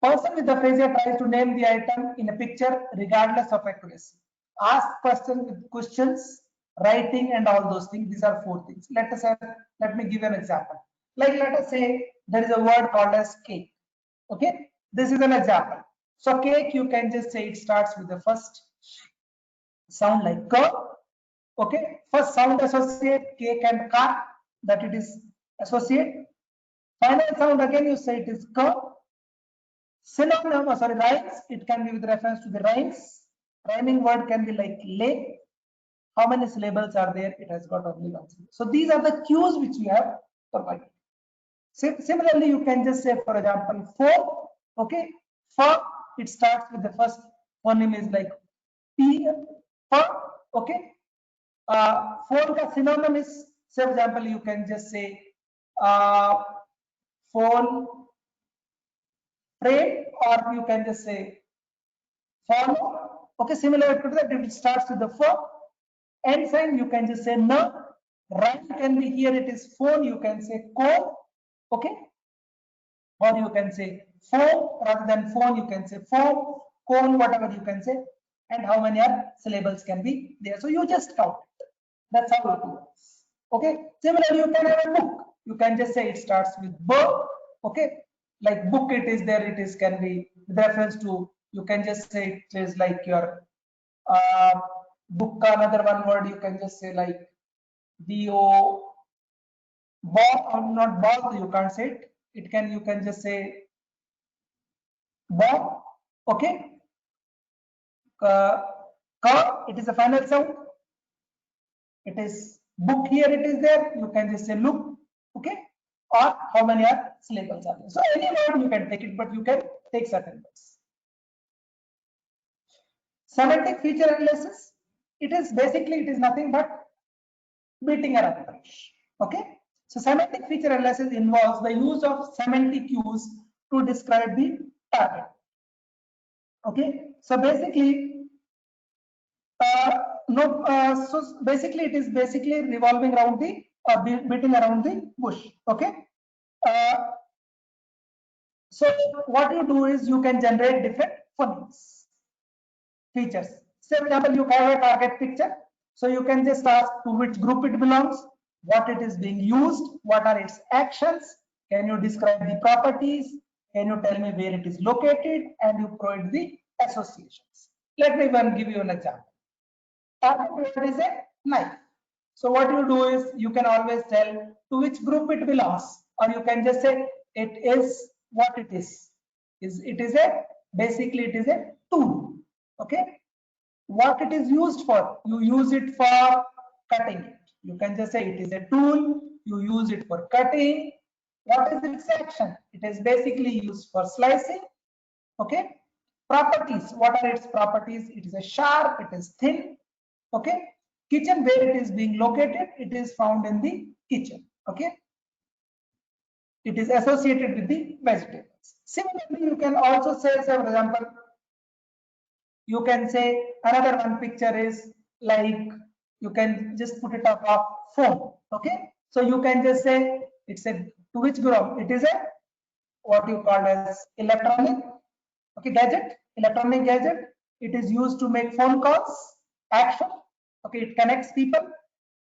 person with aphasia tries to name the item in a picture regardless of accuracy. Ask questions with questions, writing, and all those things. These are 4 things. Let me give an example. Like let us say there is a word called as cake. Okay, this is an example. So cake, you can just say it starts with the first sound like k. Okay, first sound associate cake and ka, that it is associate. Final sound again you say it is k. Synonym, rhymes, it can be with reference to the rhymes. Rhyming word can be like lake. How many syllables are there? It has got only 1 syllable. So these are the cues which we have provided. Similarly, you can just say, for example, for. Okay, for, it starts with the first phoneme is like p. For. Okay, for the synonym is, say, for example, you can just say phone, trade, or you can just say follow. Okay, similar to that, if it starts with the for. End sign, you can just say no. Rhyme can be here, it is phone, you can say co. Okay, or you can say phone, rather than phone, you can say phone, cone, whatever you can say, and how many syllables can be there. So you just count it. That's how it works. Okay, similarly, you can have a book. You can just say it starts with book. Okay, like book, it is there, it is can be with reference to, you can just say it is like your book. Another one word you can just say like bo, ball, or not ball, you can't say it. It can, you can just say ball. Okay, it is a final sound. It is book, here it is there, you can just say look. Okay, or how many syllables are there. So any word you can take it, but you can take certain words. Semantic feature analysis, it is basically, it is nothing but beating around the bush. Okay, so semantic feature analysis involves the use of semantic cues to describe the target. Okay, so basically so basically it is basically revolving around the beating around the bush. Okay, so what you do is you can generate different phonemes features. Say for example, you have a target picture, so you can just ask to which group it belongs, what it is being used, what are its actions, can you describe the properties, can you tell me where it is located, and you provide the associations. Let me give you an example. Target word is a knife. So what you do is you can always tell to which group it belongs, or you can just say it is what it is. It is a basically it is a tool. Okay. What it is used for? You use it for cutting it. You can just say it is a tool. You use it for cutting. What is its action? It is basically used for slicing. Okay. Properties. What are its properties? It is a sharp. It is thin. Okay. Kitchen, where it is being located, it is found in the kitchen. Okay. It is associated with the vegetables. Similarly, you can also say, for example, you can say another one picture is like you can just put it up of phone. Okay. So you can just say it's a to which group? It is a what you call as electronic gadget, electronic gadget. It is used to make phone calls, action. Okay, it connects people.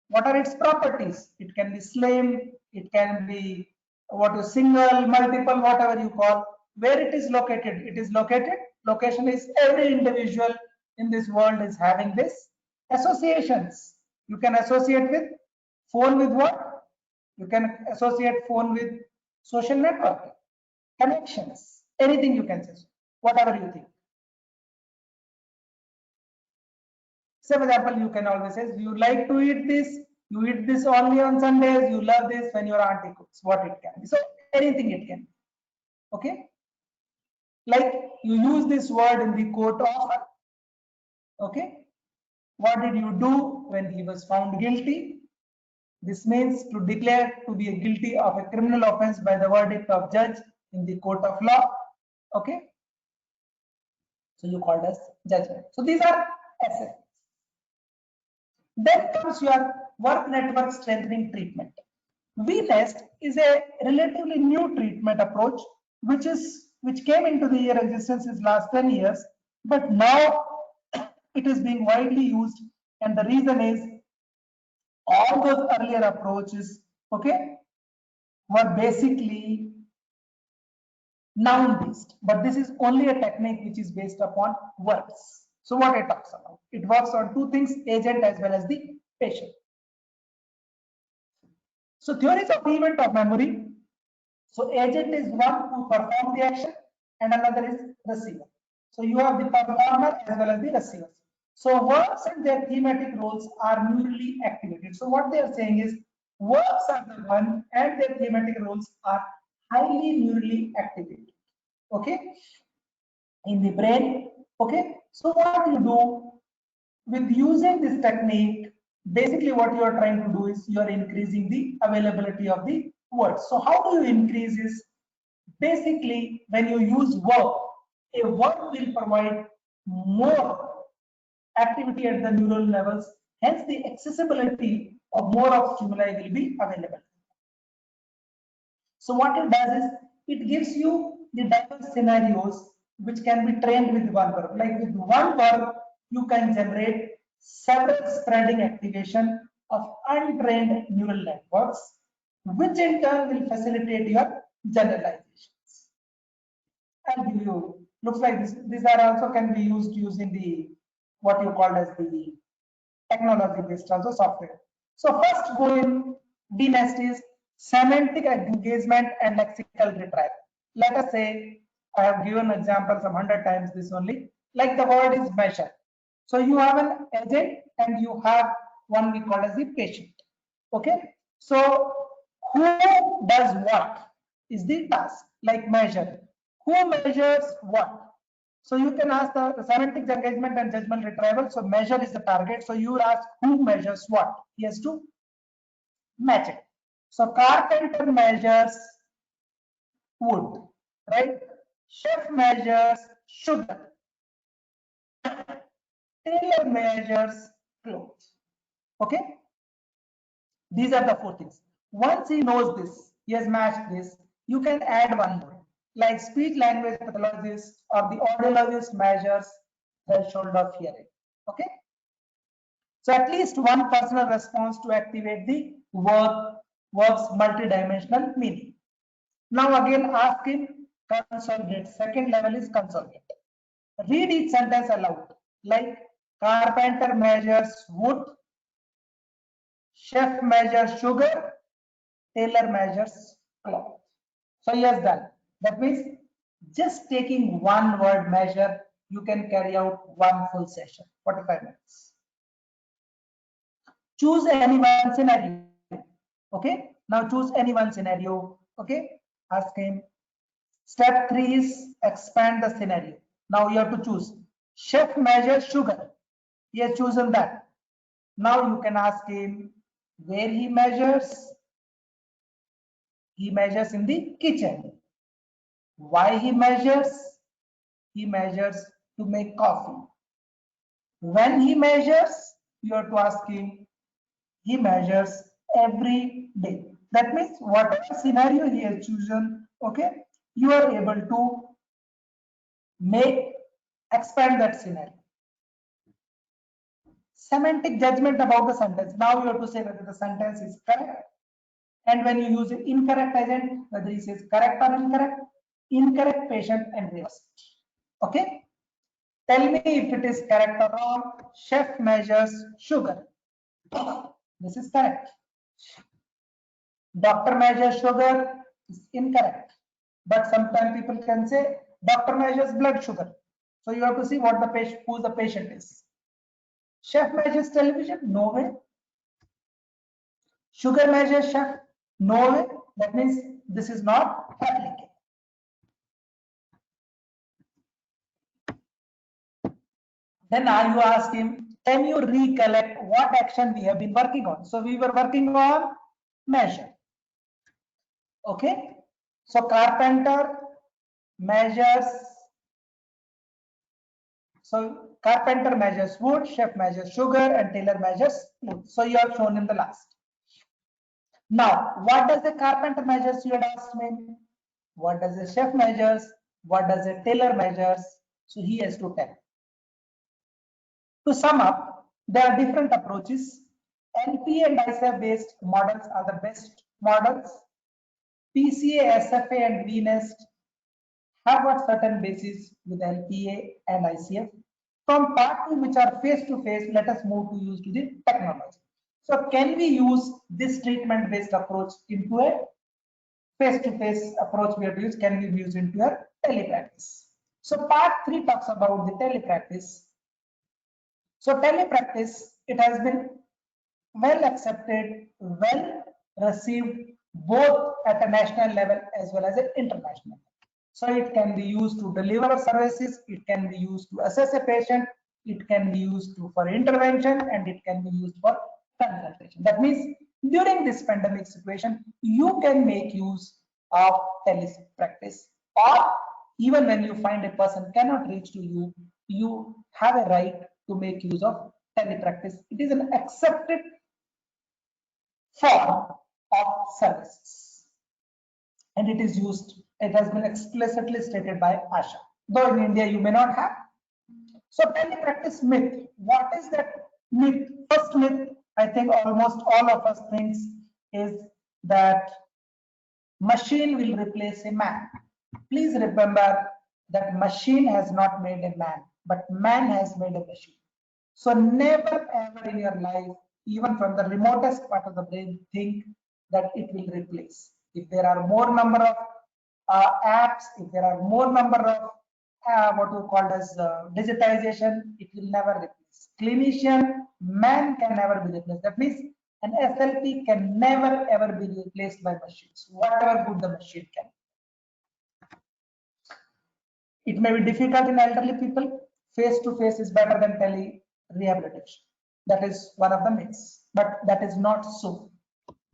What are its properties? It can be slim, it can be what is single, multiple, whatever you call. Where it is located? It is located. Location is every individual in this world is having this associations. You can associate with phone with what? You can associate phone with social network, connections, anything you can say, whatever you think. Say, for example, you can always say, you like to eat this, you eat this only on Sundays, you love this when your auntie cooks, what it can be. So anything it can be. Okay. Like you use this word in the court often. Okay. What did you do when he was found guilty? This means to declare to be guilty of a criminal offense by the verdict of judge in the court of law. Okay. So you called as judgment. So these are assets. Then comes your work network strengthening treatment. VNest is a relatively new treatment approach, which came into the existence in last 10 years, but now it is being widely used, and the reason is all those earlier approaches, okay, were basically noun based, but this is only a technique which is based upon verbs. So what it talks about? It works on two things, agent as well as the patient. So theories of event of memory. So agent is one who performs the action and another is receiver. So you have the performer as well as the receiver. So verbs and their thematic roles are neurally activated. So what they are saying is verbs are the one and their thematic roles are highly neurally activated. Okay, in the brain. Okay, so what you do with using this technique, basically what you are trying to do is you are increasing the availability of the words. So how do you increase this? Basically, when you use verb, a verb will provide more activity at the neural levels, hence the accessibility of more of stimuli will be available. So what it does is it gives you the diverse scenarios which can be trained with one verb. Like with one verb, you can generate several spreading activation of untrained neural networks, which in turn will facilitate your generalizations. I'll give you, looks like this. These are also can be used using the what you call as the technology based also software. So first go in VNest is semantic engagement and lexical retrieval. Let us say I have given example some 100 times this only. Like the word is measure. So you have an agent and you have one we call as the patient. Okay. So who does what is the task? Like measure. Who measures what? So you can ask the semantic engagement and judgment retrieval. So measure is the target. So you ask who measures what. He has to match it. So carpenter measures wood, right? Chef measures sugar. Tailor measures clothes. Okay. These are the four things. Once he knows this, he has matched this, you can add one more. Like speech language pathologist or the audiologist measures threshold of hearing. Okay. So at least one personal response to activate the verb's multidimensional meaning. Now again ask him consolidate. Second level is consolidate. Read each sentence aloud. like carpenter measures wood, chef measures sugar, tailor measures cloth. So he has done. That means just taking one word measure, you can carry out one full session, 45 minutes. Choose any one scenario. Okay. Now choose any one scenario. Okay. Ask him. Step 3 is expand the scenario. Now you have to choose. Chef measures sugar. He has chosen that. Now you can ask him where he measures. He measures in the kitchen. Why he measures? He measures to make coffee. When he measures, you have to ask him, he measures every day. That means whatever scenario he has chosen, okay, you are able to expand that scenario. Semantic judgment about the sentence. Now you have to say whether the sentence is correct. And when you use an incorrect agent, whether he says correct or incorrect patient and reverse. Okay. Tell me if it is correct or wrong. Chef measures sugar. This is correct. Doctor measures sugar is incorrect. But sometimes people can say doctor measures blood sugar. So you have to see what the patient, who the patient is. Chef measures television? No way. Sugar measures chef? No way. That means this is not applicable. Then you ask him, can you recollect what action we have been working on? So we were working on measure. Okay. So carpenter measures. So carpenter measures wood, chef measures sugar, and tailor measures wood. So you have shown in the last. Now, what does the carpenter measures? You had asked me. What does the chef measures? What does the tailor measures? So he has to tell. To sum up, there are different approaches. LPA and ICF based models are the best models. PCA, SFA, and VNest have got certain basis with LPA and ICF. From part 2, which are face-to-face, let us move to use to the technology. So can we use this treatment-based approach into a face-to-face approach we have used? Can we use into a telepractice? So part 3 talks about the telepractice. So telepractice, it has been well accepted, well received, both at a national level as well as an international level. So it can be used to deliver services, it can be used to assess a patient, it can be used for intervention, and it can be used for consultation. That means during this pandemic situation, you can make use of telepractice, or even when you find a person cannot reach to you, you have a right to make use of telepractice. It is an accepted form of services, and it is used. It has been explicitly stated by ASHA. Though in India you may not have. So telepractice myth. What is that myth? First myth, I think almost all of us thinks, is that machine will replace a man. Please remember that machine has not made a man, but man has made a machine. So never ever in your life, even from the remotest part of the brain, think that it will replace. If there are more number of apps, if there are more number of what we call as digitization, it will never replace. Clinician, man can never be replaced. That means an SLP can never ever be replaced by machines, whatever good the machine can. It may be difficult in elderly people. Face to face is better than tele rehabilitation. That is one of the myths, but that is not so.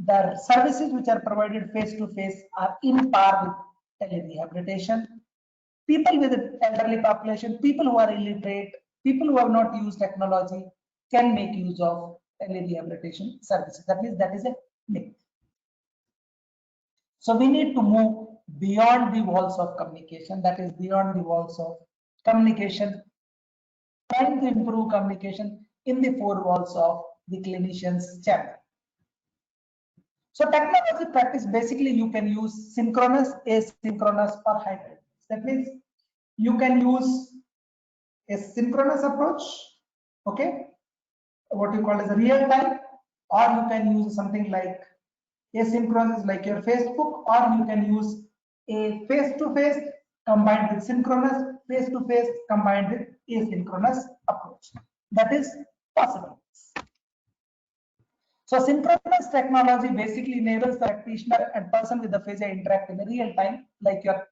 The services which are provided face to face are in par with tele-rehabilitation. People with elderly population, people who are illiterate, people who have not used technology can make use of tele-rehabilitation services. That means that is a myth. So we need to move beyond the walls of communication, that is beyond the walls of communication, trying to improve communication in the four walls of the clinician's chamber. So technology practice, basically you can use synchronous, asynchronous, or hybrid. That means you can use a synchronous approach, okay, what you call as a real time, or you can use something like asynchronous like your Facebook, or you can use a face-to-face combined with synchronous, face-to-face combined with asynchronous approach. That is possible. So synchronous technology basically enables the practitioner and person with the face interact in the real time, like your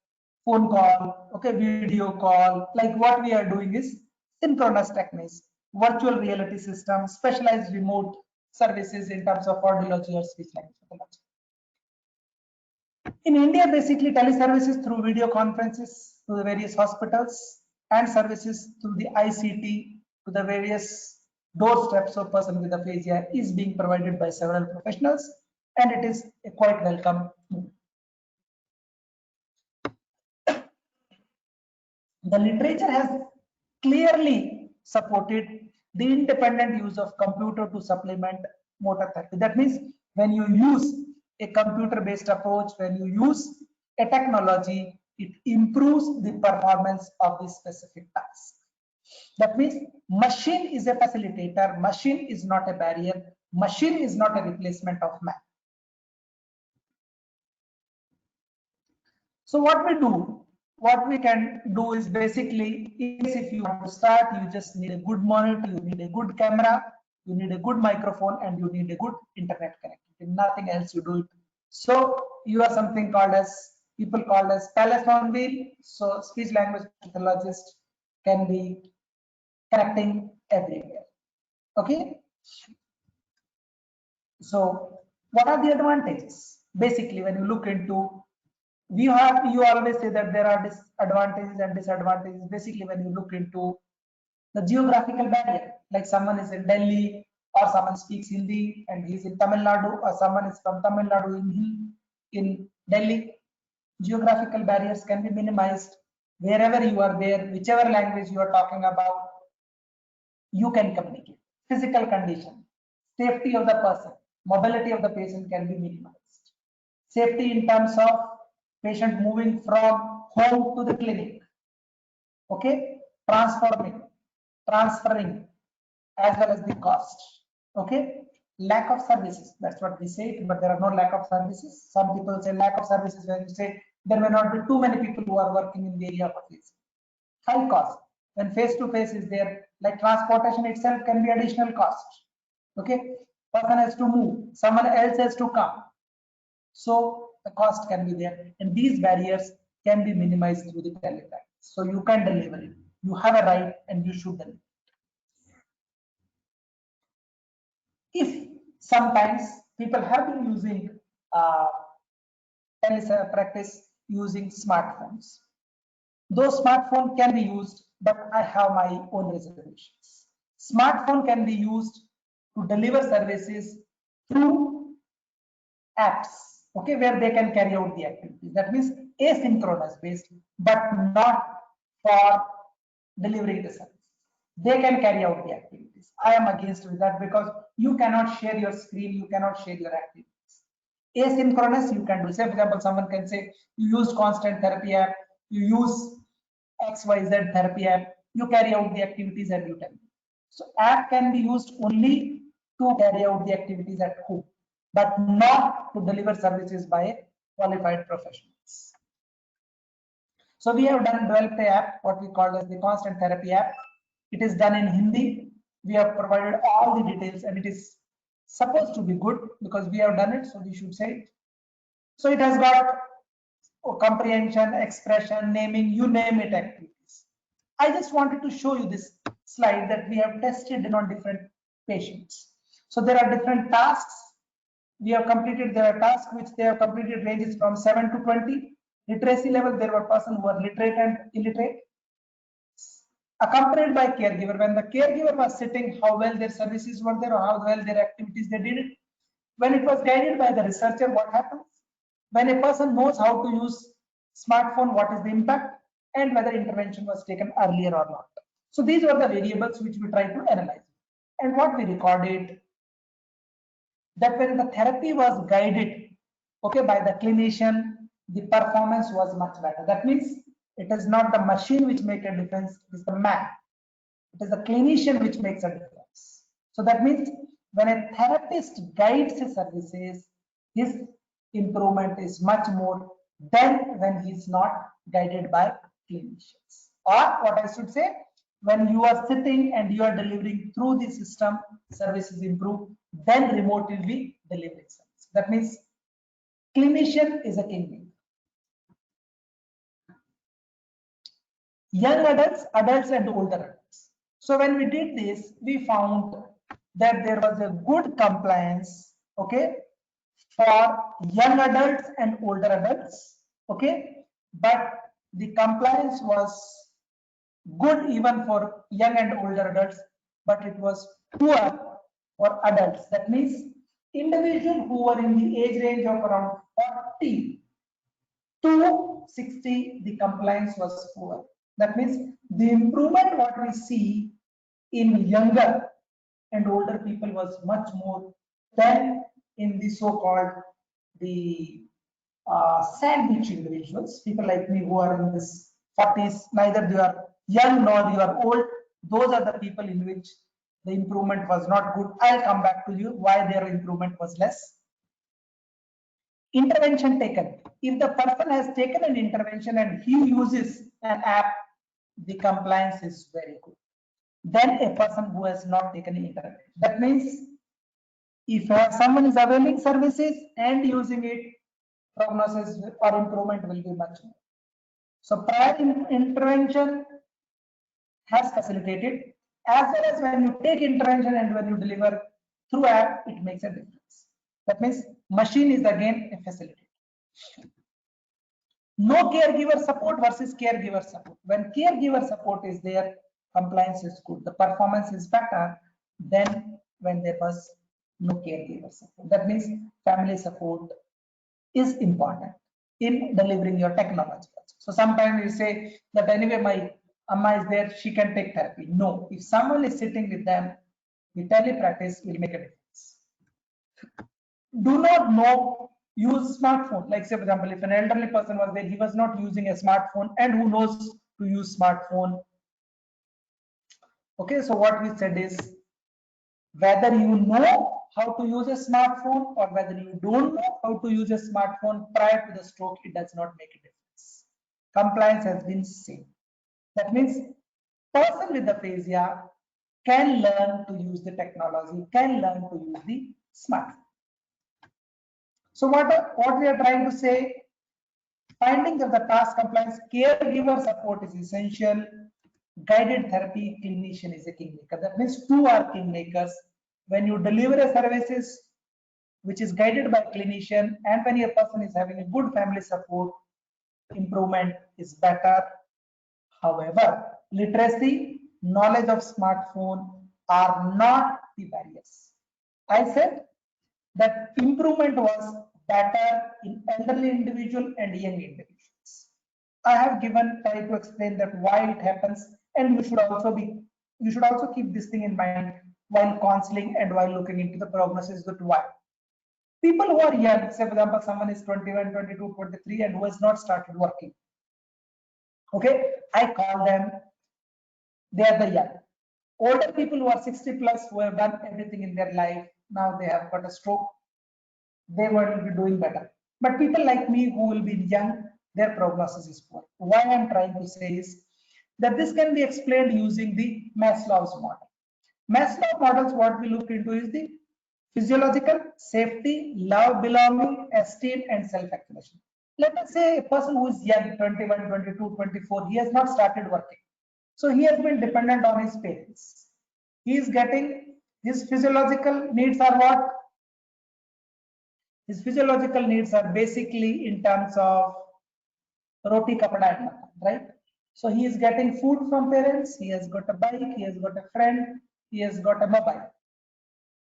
phone call, okay, video call. Like what we are doing is synchronous techniques, virtual reality systems, specialized remote services in terms of audiology or speech language pathology. In India, basically teleservices through video conferences to the various hospitals and services through the ICT to the various doorsteps of person with aphasia is being provided by several professionals, and it is a quite welcome move. The literature has clearly supported the independent use of computer to supplement motor therapy. That means when you use a computer-based approach, when you use a technology, it improves the performance of the specific task. That means machine is a facilitator, machine is not a barrier, machine is not a replacement of man. So what we can do is basically, if you want to start, you just need a good monitor, you need a good camera, you need a good microphone, and you need a good internet connectivity. Nothing else you do it. So you are something called as, people called as palace on wheel. So speech language pathologist can be connecting everywhere. Okay. So what are the advantages? Basically, when you look into, you always say that there are disadvantages and disadvantages. Basically, when you look into the geographical barrier, like someone is in Delhi, or someone speaks Hindi and he's in Tamil Nadu, or someone is from Tamil Nadu in Delhi, geographical barriers can be minimized. Wherever you are there, whichever language you are talking about, you can communicate. Physical condition, safety of the person, mobility of the patient can be minimized. Safety in terms of patient moving from home to the clinic, okay, transferring, as well as the cost, okay. Lack of services, that's what we say, but there are no lack of services. Some people say lack of services when you say there may not be too many people who are working in the area of face. High cost, when face-to-face is there, like transportation itself can be additional cost, okay. Person has to move, someone else has to come, so the cost can be there, and these barriers can be minimized through the telepractice. So you can deliver it, you have a right and you should deliver. If sometimes people have been using telepractice using smartphones, those smartphones can be used, but I have my own reservations. Smartphone can be used to deliver services through apps, okay, where they can carry out the activities. That means asynchronous based, but not for delivering the service. They can carry out the activities. I am against with that, because you cannot share your screen, you cannot share your activities. Asynchronous you can do. Say for example, someone can say you use constant therapy app, you use XYZ therapy app, you carry out the activities and you tell me. So app can be used only to carry out the activities at home, but not to deliver services by qualified professionals. So we have developed an app, what we call as the constant therapy app. It is done in Hindi. We have provided all the details, and it is supposed to be good because we have done it, so we should say it. So it has got comprehension, expression, naming, you name it, activities. I just wanted to show you this slide that we have tested on different patients. So there are different tasks we have completed. There are tasks which they have completed ranges from 7 to 20. Literacy level, there were persons who were literate and illiterate, accompanied by caregiver. When the caregiver was sitting, how well their services were there or how well their activities they did it. When it was guided by the researcher, what happens? When a person knows how to use smartphone, what is the impact, and whether intervention was taken earlier or not. So these were the variables which we tried to analyze. And what we recorded, that when the therapy was guided, okay, by the clinician, the performance was much better. That means it is not the machine which make a difference, it is the man. It is the clinician which makes a difference. So that means when a therapist guides his services, his improvement is much more than when he is not guided by clinicians. Or what I should say, when you are sitting and you are delivering through the system, services improve, then remote will be delivering service. That means clinician is a kingmaker. Young adults, adults and older adults. So when we did this, we found that there was a good compliance, okay, for young adults and older adults, okay, but the compliance was good even for young and older adults, but it was poor for adults. That means individuals who were in the age range of around 40 to 60, the compliance was poor. That means the improvement what we see in younger and older people was much more than in the so-called the sandwich individuals, people like me who are in this 40s, neither you are young nor you are old. Those are the people in which the improvement was not good. I'll come back to you why their improvement was less. Intervention taken. If the person has taken an intervention and he uses an app, the compliance is very good. Then a person who has not taken an intervention. That means if someone is availing services and using it, prognosis or improvement will be much more. So prior intervention has facilitated, as well as when you take intervention and when you deliver through app, it makes a difference. That means machine is again a facilitator. No caregiver support versus caregiver support. When caregiver support is there, compliance is good, the performance is better than when there was no caregiver support. That means family support is important in delivering your technology. So sometimes you say that anyway my amma is there, she can take therapy. No, if someone is sitting with them, the telepractice will make a difference. Do not know, use smartphone. Like say for example, if an elderly person was there, he was not using a smartphone, and who knows to use smartphone. Okay, so what we said is whether you know how to use a smartphone or whether you don't know how to use a smartphone prior to the stroke, it does not make a difference. Compliance has been same. That means person with aphasia can learn to use the technology, can learn to use the smartphone. So what we are trying to say, finding that the task compliance, caregiver support is essential, guided therapy, clinician is a kingmaker. That means two are kingmakers. When you deliver a services which is guided by clinician, and when a person is having a good family support, improvement is better. However, literacy, knowledge of smartphone are not the barriers. I said that improvement was better in elderly individual and young individuals. I have given time to explain that why it happens, and you should also keep this thing in mind while counseling and while looking into the prognosis that why. People who are young, say for example, someone is 21, 22, 23 and who has not started working. Okay, I call them, they are the young. Older people who are 60 plus, who have done everything in their life, now they have got a stroke, they will be doing better. But people like me who will be young, their prognosis is poor. Why I'm trying to say is that this can be explained using the Maslow's model. Maslow models, what we look into is the physiological, safety, love, belonging, esteem, and self-actualization. Let us say a person who is young, 21, 22, 24, he has not started working. So he has been dependent on his parents. He is getting, his physiological needs are what? His physiological needs are basically in terms of roti, kapda, and makan, right? So he is getting food from parents, he has got a bike, he has got a friend, he has got a mobile.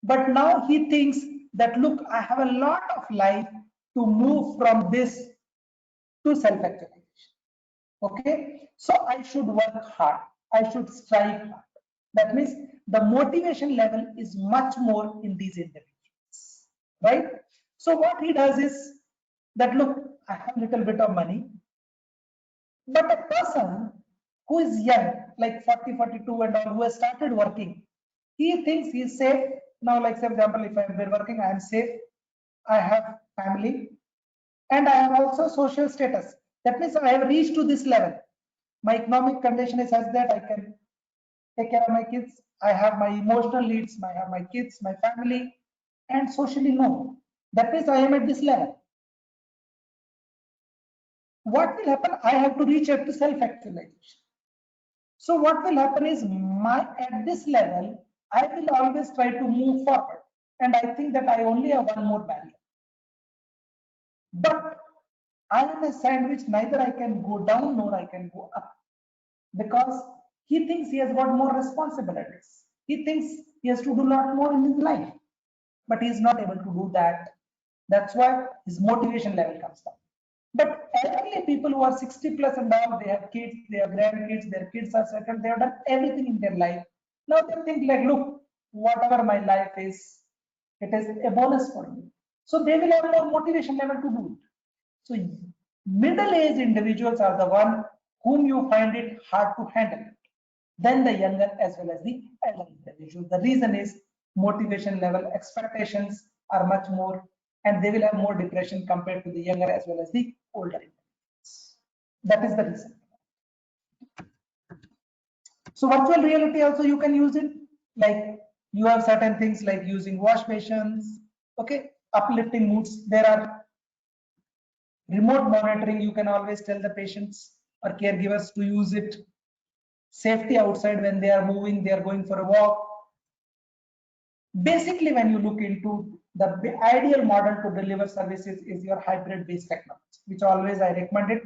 But now he thinks that, look, I have a lot of life to move from this to self-actualization. Okay, so I should work hard, I should strive hard. That means the motivation level is much more in these individuals, right? So what he does is that, look, I have a little bit of money, but a person who is young, like 40, 42 and all who has started working, he thinks he is safe. Now, like, for example, if I'm working, I am safe. I have family and I have also social status. That means I have reached to this level. My economic condition is such that I can take care of my kids. I have my emotional needs. I have my kids, my family, and socially no. That means I am at this level. What will happen? I have to reach up to self-actualization. So what will happen is at this level, I will always try to move forward. And I think that I only have one more barrier. But I am a sandwich, neither I can go down nor I can go up. Because he thinks he has got more responsibilities. He thinks he has to do a lot more in his life. But he is not able to do that. That's why his motivation level comes down. But elderly people who are 60 plus and all, they have kids, they have grandkids, their kids are settled, they have done everything in their life. Now they think like, look, whatever my life is, it is a bonus for me. So they will have more motivation level to do it. So middle-aged individuals are the one whom you find it hard to handle than the younger as well as the elderly individual. The reason is motivation level, expectations are much more, and they will have more depression compared to the younger as well as the older individuals. That is the reason. So virtual reality also you can use it, like you have certain things like using wash basins, okay, uplifting moods. There are remote monitoring. You can always tell the patients or caregivers to use it. Safety outside when they are moving, they are going for a walk. Basically, when you look into the ideal model to deliver services is your hybrid based technology, which always I recommend it.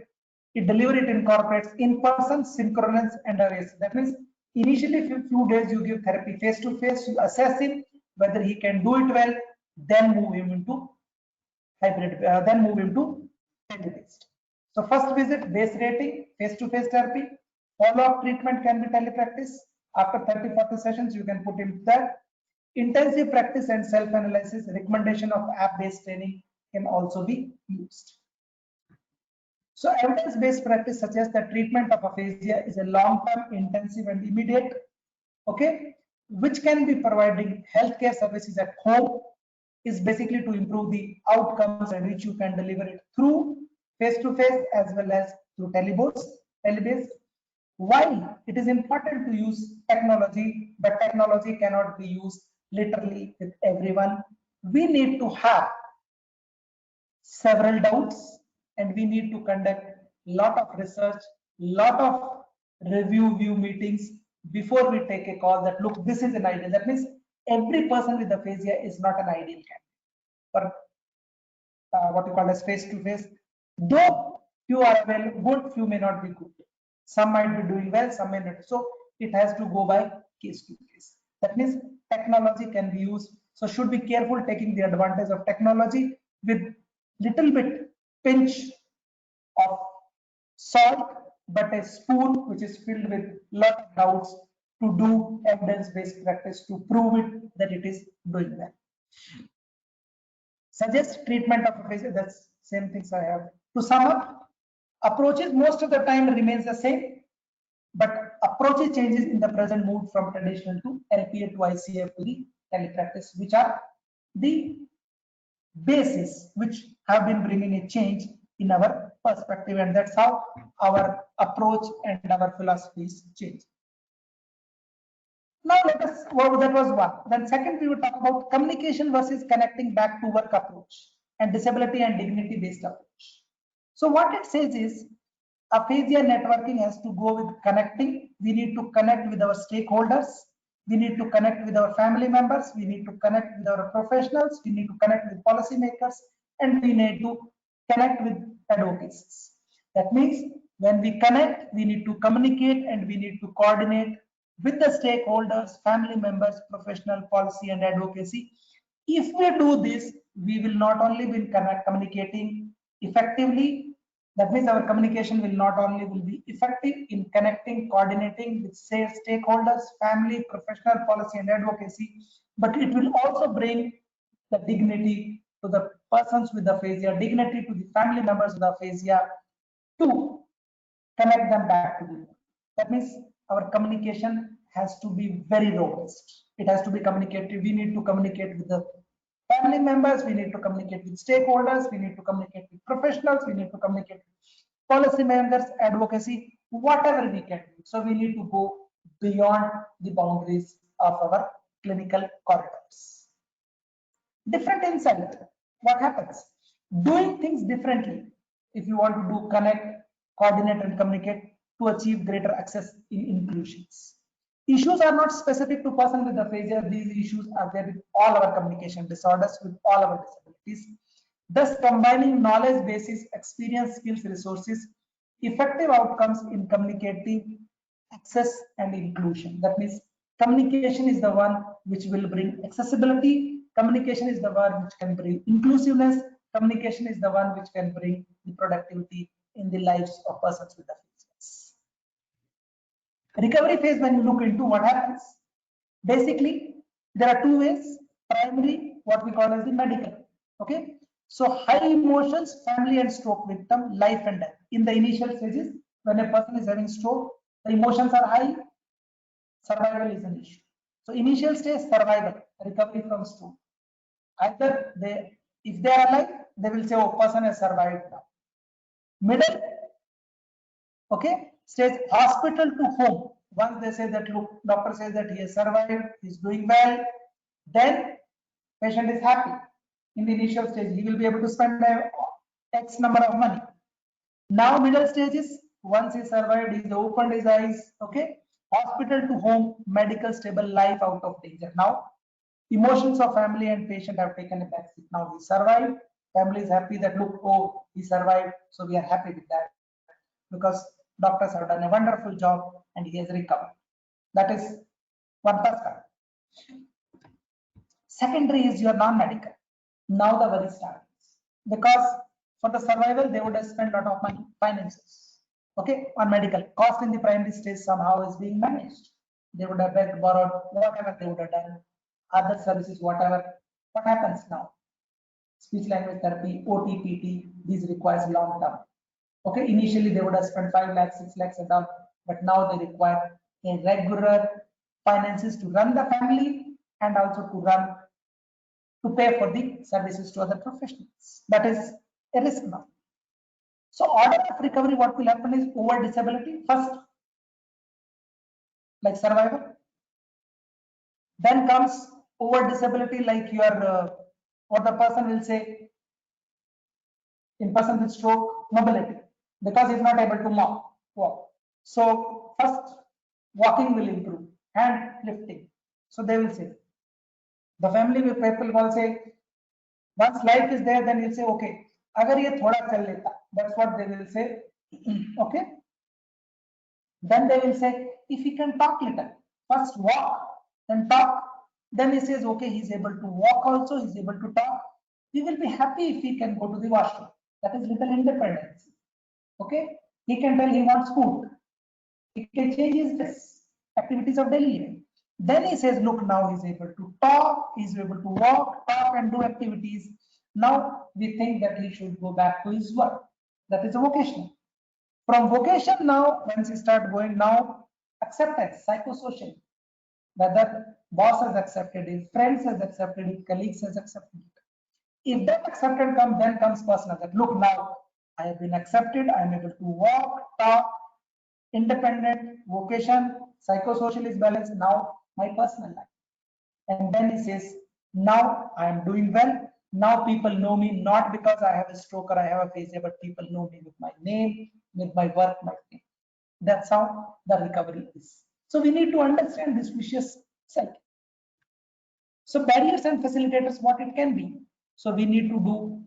It incorporates in-person, synchronous, and arrays. That means initially few days you give therapy face to face, you assess him whether he can do it well, then move him into hybrid, then move him to tele-based. So first visit, base rating, face to face therapy. Follow-up treatment can be telepractice. After 30-40 sessions, you can put in that. Intensive practice and self-analysis, recommendation of app-based training can also be used. So evidence-based practice suggests that treatment of aphasia is a long-term, intensive, and immediate, okay, which can be providing healthcare services at home, is basically to improve the outcomes and which you can deliver it through face-to-face as well as through telebased. While it is important to use technology, but technology cannot be used literally with everyone. We need to have several doubts and we need to conduct lot of research, lot of review meetings before we take a call that look, this is an ideal. That means every person with aphasia is not an ideal candidate for what you call as face-to-face. Though few are well good, few may not be good. Some might be doing well, some may not. So it has to go by case to case. That means technology can be used. So should be careful taking the advantage of technology with little bit pinch of salt, but a spoon which is filled with lot of doubts to do evidence-based practice to prove it that it is doing well. Suggest treatment of aphasia. That's same things I have. To sum up, approaches most of the time remains the same, but approaches changes in the present mood from traditional to LPA to ICF to the telepractice, which are the basis which have been bringing a change in our perspective, and that's how our approach and our philosophies change. Now let us, well, that was one. Then second, we will talk about communication versus connecting back to work approach and disability and dignity based approach. So what it says is aphasia networking has to go with connecting. We need to connect with our stakeholders. We need to connect with our family members. We need to connect with our professionals. We need to connect with policymakers, and we need to connect with advocates. That means when we connect, we need to communicate and we need to coordinate with the stakeholders, family members, professional, policy, and advocacy. If we do this, we will not only be communicating effectively. That means our communication will not only will be effective in connecting, coordinating with stakeholders, family, professional, policy, and advocacy, but it will also bring the dignity to the persons with aphasia, dignity to the family members with aphasia, to connect them back to the world. That means our communication has to be very robust. It has to be communicated. We need to communicate with the family members, we need to communicate with stakeholders, we need to communicate with professionals, we need to communicate with policy makers, advocacy, whatever we can do. So we need to go beyond the boundaries of our clinical corridors. Different insight. What happens? Doing things differently. If you want to do connect, coordinate, and communicate to achieve greater access in inclusions. Issues are not specific to person with aphasia. These issues are there with all our communication disorders, with all our disabilities. Thus, combining knowledge basis, experience, skills, resources, effective outcomes in communicating access and inclusion. That means communication is the one which will bring accessibility. Communication is the one which can bring inclusiveness. Communication is the one which can bring the productivity in the lives of persons with aphasia. Recovery phase, when you look into what happens, basically there are two ways. Primary, what we call as the medical. Okay, so high emotions, family and stroke victim, life and death. In the initial stages, when a person is having stroke, the emotions are high, survival is an issue. So initial stage, survival, recovery from stroke. Either they, if they are alive, they will say, oh, person has survived now. Middle, okay, stage, hospital to home. Once they say that, look, doctor says that he has survived, he's doing well, then patient is happy. In the initial stage, he will be able to spend X number of money. Now middle stages, once he survived, he opened his eyes, okay, hospital to home, medical stable, life out of danger. Now emotions of family and patient have taken a backseat. Now he survived, family is happy that, look, oh, he survived, so we are happy with that, because doctors have done a wonderful job and he has recovered. That is one perspective. Secondary is your non-medical. Now the worry starts, because for the survival they would have spent a lot of money, finances, okay, on medical. Cost in the primary stage somehow is being managed. They would have begged, borrowed, whatever they would have done, other services, whatever. What happens now? Speech language therapy, OTPT, these requires long term. Okay, initially they would have spent 5 lakhs, 6 lakhs and all, but now they require a regular finances to run the family and also to pay for the services to other professionals. That is a risk now. So order of recovery, what will happen is over disability first, like survival. Then comes over disability, like your what the person will say in person with stroke, mobility, because he's not able to walk. So first walking will improve, hand lifting. So they will say, the family people will say, once life is there, then you'll say, okay, agar ye thoda chal leta, that's what they will say. Okay, then they will say, if he can talk little, first walk, then talk, then he says, okay, he's able to walk also, he's able to talk, we will be happy if he can go to the washroom. That is little independence. Okay, he can tell he wants food, he can change his dress, activities of daily living. Then he says, look, now he's able to talk, he's able to walk, talk and do activities. Now we think that he should go back to his work. That is a vocation. From vocation now, once he start going now, acceptance, psychosocial, whether boss has accepted it, friends has accepted it, colleagues has accepted it. If that accepted comes, then comes personal, that look, now I have been accepted, I am able to walk, talk, independent, vocation, psychosocial is balanced, now my personal life. And then he says, now I am doing well. Now people know me not because I have a stroke or I have aphasia, but people know me with my name, with my work, my name. That's how the recovery is. So we need to understand this vicious cycle. So barriers and facilitators, what it can be. So we need to do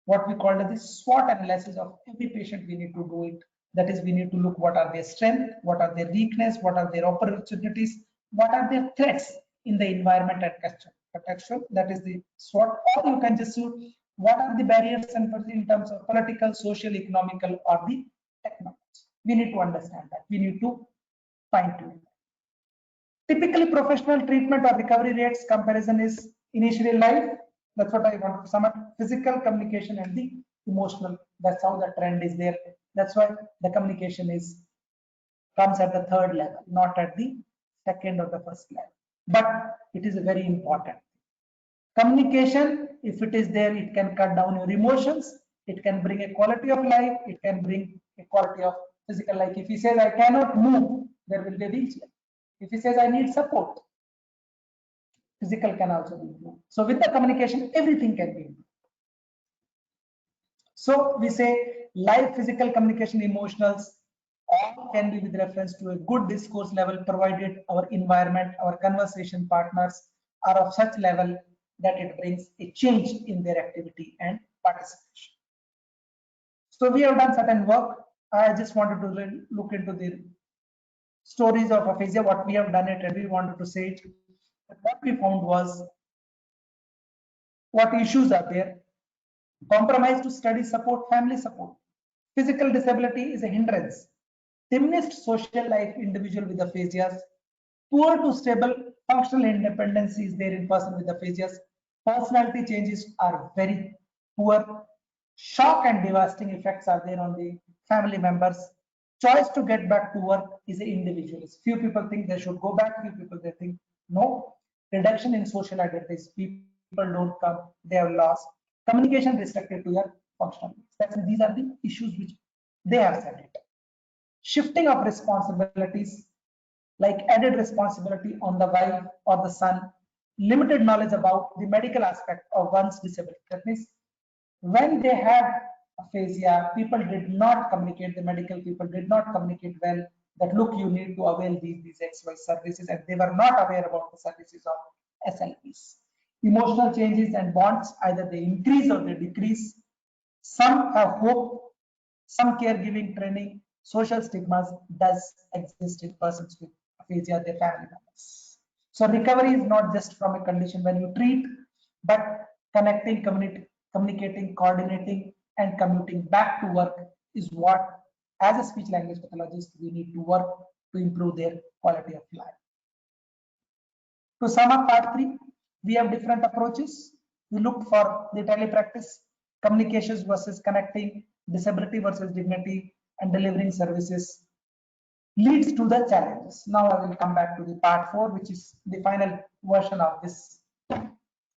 what we call the SWOT analysis of every patient. We need to do it. That is, we need to look what are their strengths, what are their weakness, what are their opportunities, what are their threats in the environment and contextual. That is the SWOT. Or you can just see what are the barriers and in terms of political, social, economical, or the technology. We need to understand that. We need to fine tune. Typically, professional treatment or recovery rates comparison is initially life. That's what I want to sum up. Physical, communication, and the emotional. That's how the trend is there. That's why the communication is comes at the third level, not at the second or the first level. But it is very important. Communication, if it is there, it can cut down your emotions. It can bring a quality of life. It can bring a quality of physical life. If he says, I cannot move, there will be a wheelchair. If he says, I need support, physical can also be improved. So with the communication, everything can be improved. So we say live physical communication, emotionals, all can be with reference to a good discourse level, provided our environment, our conversation partners are of such level that it brings a change in their activity and participation. So we have done certain work. I just wanted to look into the stories of aphasia, what we have done it, and we wanted to say it. What we found was what issues are there. Compromise to study support, family support. Physical disability is a hindrance. Diminished social life, individual with aphasias. Poor to stable functional independence is there in person with aphasias. Personality changes are very poor. Shock and devastating effects are there on the family members. Choice to get back to work is an individualist. Few people think they should go back, few people they think no. Reduction in social identities, people don't come, they have lost. Communication restricted to your functional needs. These are the issues which they have said it. Shifting of responsibilities, like added responsibility on the wife or the son, limited knowledge about the medical aspect of one's disability. That means when they had aphasia, people did not communicate, the medical people did not communicate well that look, you need to avail these XY services, and they were not aware about the services of SLPs. Emotional changes and bonds, either they increase or they decrease. Some have hope, some caregiving training, social stigmas does exist in persons with aphasia, their family members. So recovery is not just from a condition when you treat, but connecting, communicating, coordinating, and commuting back to work is what, as a speech language pathologist, we need to work to improve their quality of life. To sum up part 3, we have different approaches. We looked for the telepractice, communications versus connecting, disability versus dignity, and delivering services leads to the challenges. Now I will come back to the part 4, which is the final version of this.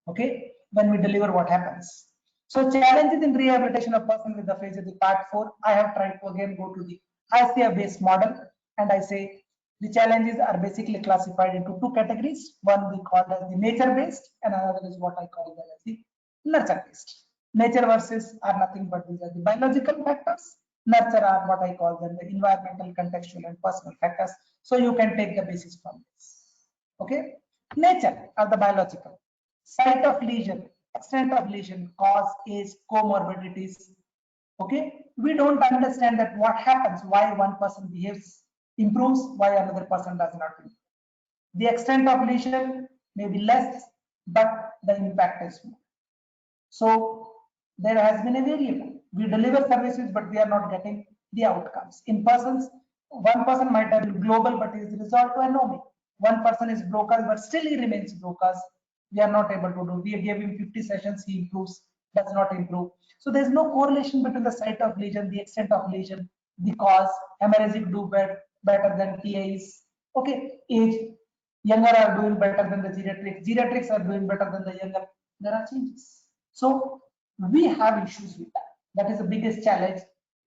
Okay, when we deliver, what happens? So challenges in rehabilitation of person with aphasia, the part 4. I have tried to again go to the ICF based model, and I say the challenges are basically classified into 2 categories. One we call as the nature based, and another is what I call as the nurture based. Nature versus are nothing but these are the biological factors. Nurture are what I call them the environmental, contextual, and personal factors. So you can take the basis from this. Okay, nature are the biological. Site of lesion, extent of lesion, cause, age, comorbidities. Okay, we don't understand that what happens, why one person behaves, improves, why another person does not improve. The extent of lesion may be less, but the impact is more. So there has been a variable. We deliver services, but we are not getting the outcomes. In persons, one person might have been global, but is resolved to anomie. One person is broken, but still he remains broken. We are not able to do. We gave him 50 sessions, he improves, does not improve. So there's no correlation between the site of lesion, the extent of lesion, the cause. Hemorrhagic do better than PAs. Okay, age, younger are doing better than the geriatrics. Geriatrics are doing better than the younger. There are changes. So we have issues with that. That is the biggest challenge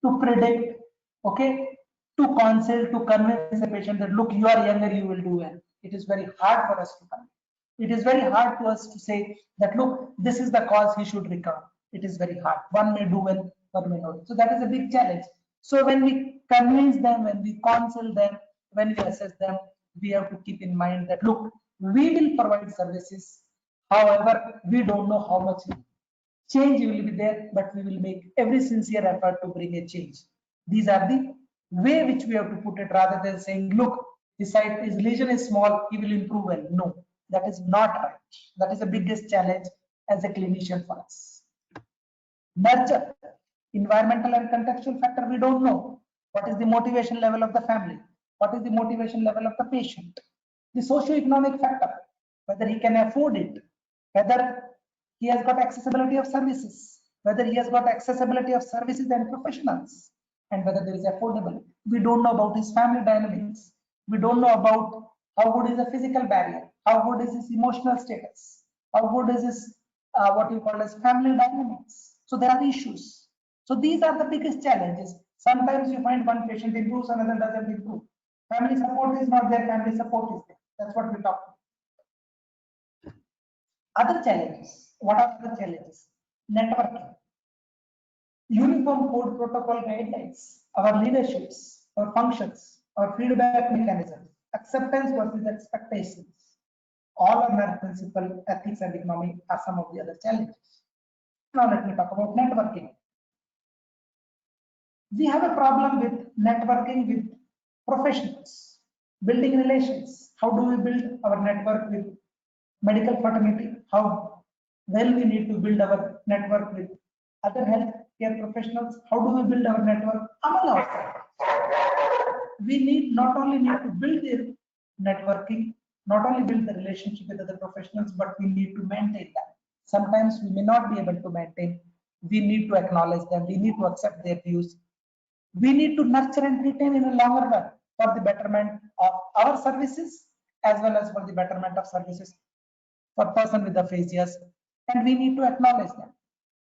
to predict, okay, to counsel, to convince the patient that look, you are younger, you will do well. It is very hard for us to convince. It is very hard to us to say that look, this is the cause, he should recover. It is very hard. One may do well, one may not. So that is a big challenge. So when we convince them, when we counsel them, when we assess them, we have to keep in mind that look, we will provide services. However, we don't know how much change will be there, but we will make every sincere effort to bring a change. These are the way which we have to put it, rather than saying, look, his lesion is small, he will improve well. No, that is not right. That is the biggest challenge as a clinician for us. Nurture, environmental and contextual factor, we don't know. What is the motivation level of the family? What is the motivation level of the patient? The socio-economic factor, whether he can afford it, whether he has got accessibility of services, whether he has got accessibility of services and professionals, and whether there is affordable. We don't know about his family dynamics. We don't know about how good is the physical barrier, how good is his emotional status, how good is his what you call as family dynamics. So there are issues. So these are the biggest challenges. Sometimes you find one patient improves, another doesn't improve. Family support is not there, family support is there. That's what we talk about. Other challenges. What are other challenges? Networking. Uniform code protocol guidelines, our leaderships, our functions, our feedback mechanisms, acceptance versus expectations. All are NERD principle, ethics and economy are some of the other challenges. Now let me talk about networking. We have a problem with networking with professionals, building relations. How do we build our network with medical fraternity? How well we need to build our network with other healthcare professionals? How do we build our network among ourselves? We need not only need to build the networking, not only build the relationship with other professionals, but we need to maintain them. Sometimes we may not be able to maintain. We need to acknowledge them. We need to accept their views. We need to nurture and retain in a longer run for the betterment of our services as well as for the betterment of services for person with aphasias, and we need to acknowledge them.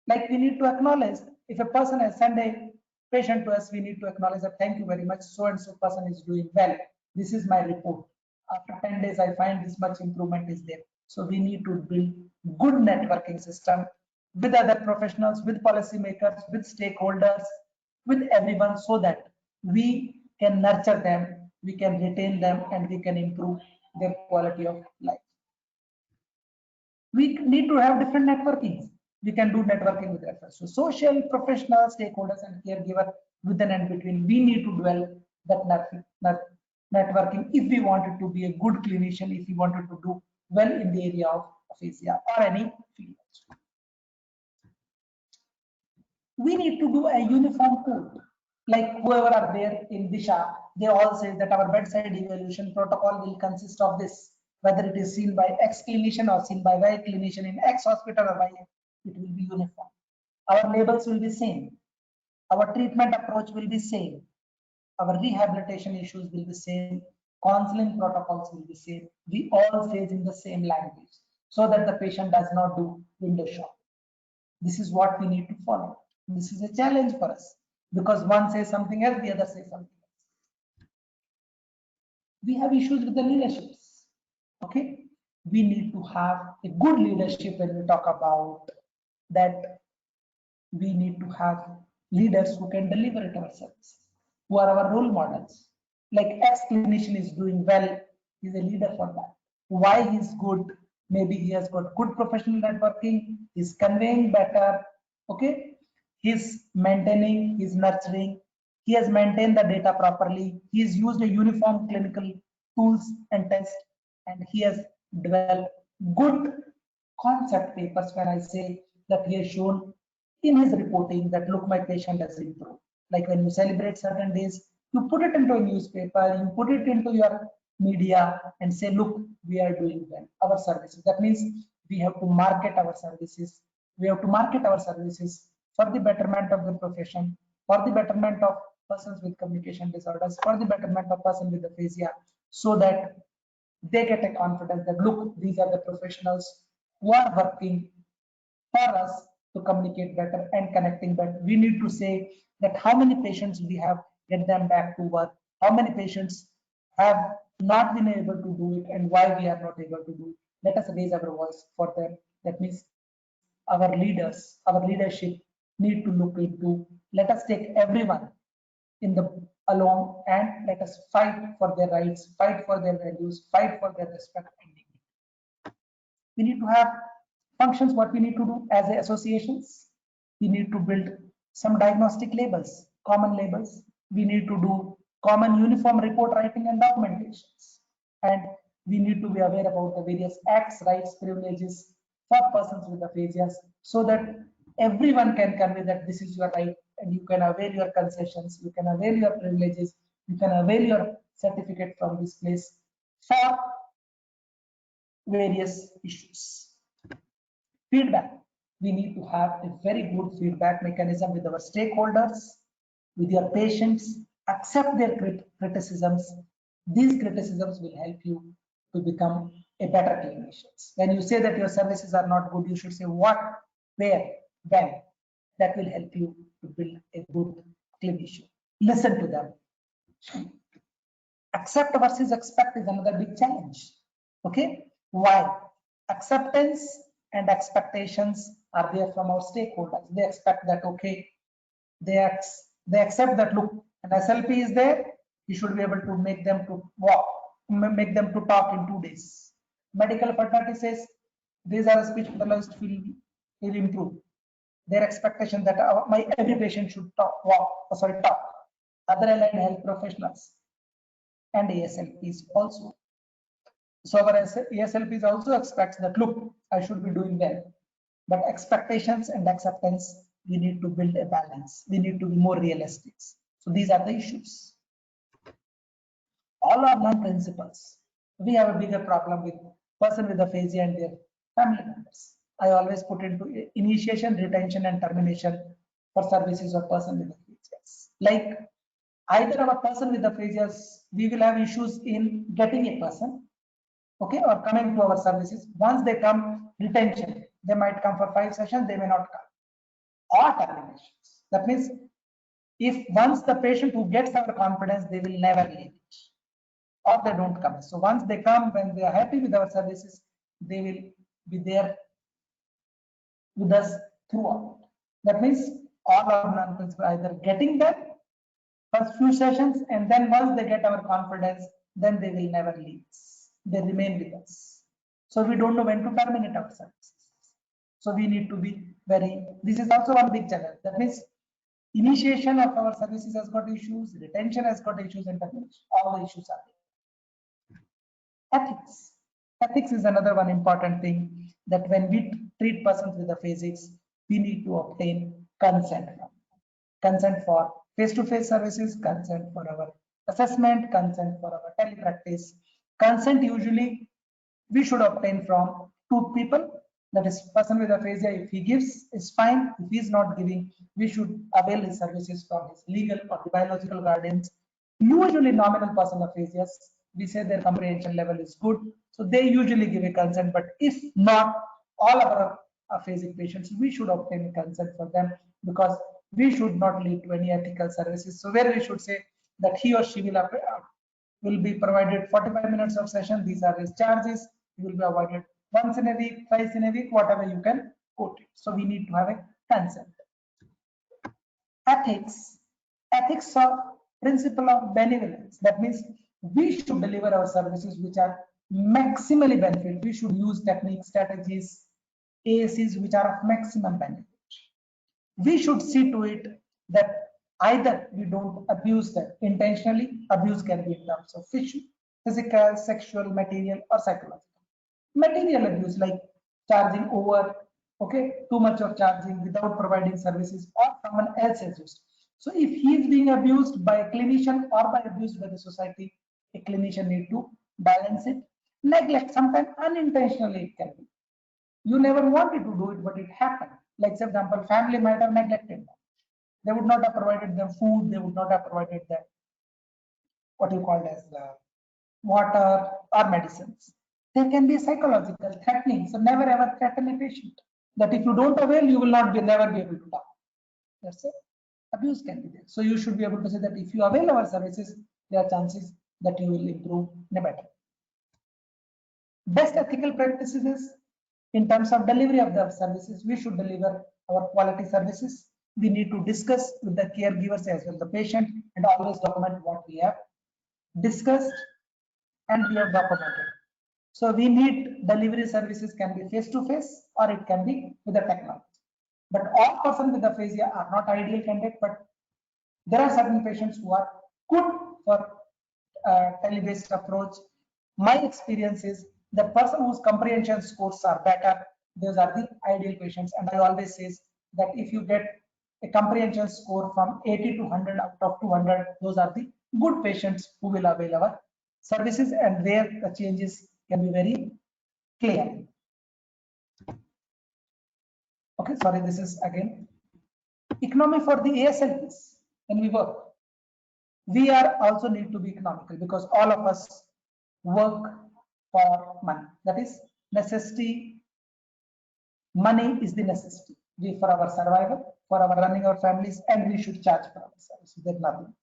Like we need to acknowledge if a person has sent a patient to us, we need to acknowledge that thank you very much, so and so person is doing well. This is my report. After 10 days, I find this much improvement is there. So we need to build good networking system with other professionals, with policymakers, with stakeholders, with everyone, so that we can nurture them, we can retain them, and we can improve their quality of life. We need to have different networking. We can do networking with reference to social, professional, stakeholders, and caregiver within and between. We need to develop that networking if we wanted to be a good clinician, if we wanted to do well in the area of aphasia or any field. We need to do a uniform code. Like whoever are there in Disha, they all say that our bedside evaluation protocol will consist of this, whether it is seen by X clinician or seen by Y clinician in X hospital or Y, it will be uniform. Our labels will be same. Our treatment approach will be same. Our rehabilitation issues will be same. Counseling protocols will be same. We all say in the same language so that the patient does not do window shop. This is what we need to follow. This is a challenge for us because one says something else, the other says something else. We have issues with the leaderships. Okay, we need to have a good leadership when we talk about that. We need to have leaders who can deliver it ourselves, who are our role models. Like X clinician is doing well, he's a leader for that. Why he's good? Maybe he has got good professional networking, he's conveying better, okay? He's maintaining, he's nurturing, he has maintained the data properly, he's used a uniform clinical tools and tests, and he has developed good concept papers when I say that he has shown in his reporting that look, my patient has improved. Like when you celebrate certain days, you put it into a newspaper, you put it into your media and say, look, we are doing well, our services. That means we have to market our services. We have to market our services for the betterment of the profession, for the betterment of persons with communication disorders, for the betterment of person with aphasia, so that they get a confidence that look, these are the professionals who are working for us to communicate better and connecting better. We need to say that how many patients we have, get them back to work, how many patients have not been able to do it and why we are not able to do it. Let us raise our voice for them. That means our leaders, our leadership need to look into, let us take everyone in the along and let us fight for their rights, fight for their values, fight for their respect and dignity. We need to have functions. What we need to do as associations, we need to build some diagnostic labels, common labels. We need to do common uniform report writing and documentations, and we need to be aware about the various acts, rights, privileges for persons with aphasias, so that everyone can convey that this is your right and you can avail your concessions, you can avail your privileges, you can avail your certificate from this place for various issues. Feedback. We need to have a very good feedback mechanism with our stakeholders, with your patients, accept their criticisms. These criticisms will help you to become a better clinician. When you say that your services are not good, you should say what, where, when. That will help you to build a good clinician. Listen to them. Accept versus expect is another big challenge. Okay, why? Acceptance and expectations are there from our stakeholders. They expect that, okay, they accept that, look, an SLP is there, you should be able to make them to walk, make them to talk in 2 days. Medical fraternity says these are speech pathologists will improve. Their expectation that every patient should talk. Other allied health professionals and ASLPs also. So our ASLPs also expects that, look, I should be doing well. But expectations and acceptance, we need to build a balance. We need to be more realistic. So these are the issues. All are non-principals. We have a bigger problem with person with aphasia and their family members. I always put into initiation, retention, and termination for services of person with aphasias. Like either our person with aphasias, we will have issues in getting a person, okay, or coming to our services. Once they come, retention, they might come for 5 sessions, they may not come, or terminations. That means if once the patient who gets our confidence, they will never leave it, or they don't come. So once they come, when they are happy with our services, they will be there with us throughout. That means all our non-principal either getting them first few sessions, and then once they get our confidence, then they will never leave us. They remain with us. So we don't know when to terminate our services. So we need to be very, this is also one big challenge. That means initiation of our services has got issues, retention has got issues, and termination. All the issues are there. Ethics. Ethics is another one important thing, that when we treat persons with aphasics, we need to obtain consent from them. Consent for face-to-face services, consent for our assessment, consent for our telepractice. Consent usually we should obtain from 2 people. That is, person with aphasia, if he gives, is fine. If he is not giving, we should avail his services from his legal or the biological guardians. Usually nominal person aphasias, we say their comprehension level is good, so they usually give a consent. But if not, all our aphasic patients, we should obtain consent for them, because we should not lead to any ethical services. So where we should say that he or she will be provided 45 minutes of session, these are his charges, he will be avoided once in a week, twice in a week, whatever you can quote it. So we need to have a consent. Ethics. Ethics are principle of benevolence. That means we should deliver our services which are maximally benefit. We should use techniques, strategies, AACs which are of maximum benefit. We should see to it that either we don't abuse them intentionally. Abuse can be in terms of physical, sexual, material, or psychological. Material abuse, like charging over, okay, too much of charging without providing services, or someone else has used. So if he is being abused by a clinician or by abused by the society, a clinician need to balance it. Neglect, sometimes unintentionally it can be. You never wanted to do it, but it happened. Like, for example, family might have neglected them. They would not have provided them food. They would not have provided them what you call as the water or medicines. There can be psychological threatening. So never ever threaten a patient. That if you don't avail, you will not never be able to talk. That's it. Abuse can be there. So you should be able to say that if you avail our services, there are chances that you will improve in a better. Best ethical practices in terms of delivery of the services, we should deliver our quality services. We need to discuss with the caregivers as well the patient, and always document what we have discussed and we have documented. So we need delivery services can be face-to-face or it can be with the technology. But all persons with aphasia are not ideal candidates, but there are certain patients who are good for tele-based approach. My experience is the person whose comprehension scores are better, those are the ideal patients. And I always say that if you get a comprehension score from 80 to 100 out of 200, those are the good patients who will avail our services, and where the changes can be very clear. Okay, sorry, this is again economy for the ASLPs. when we work. We are also need to be economical because all of us work for money. That is necessity. Money is the necessity. We for our survival, for our running our families, and we should charge for our services. There's nothing.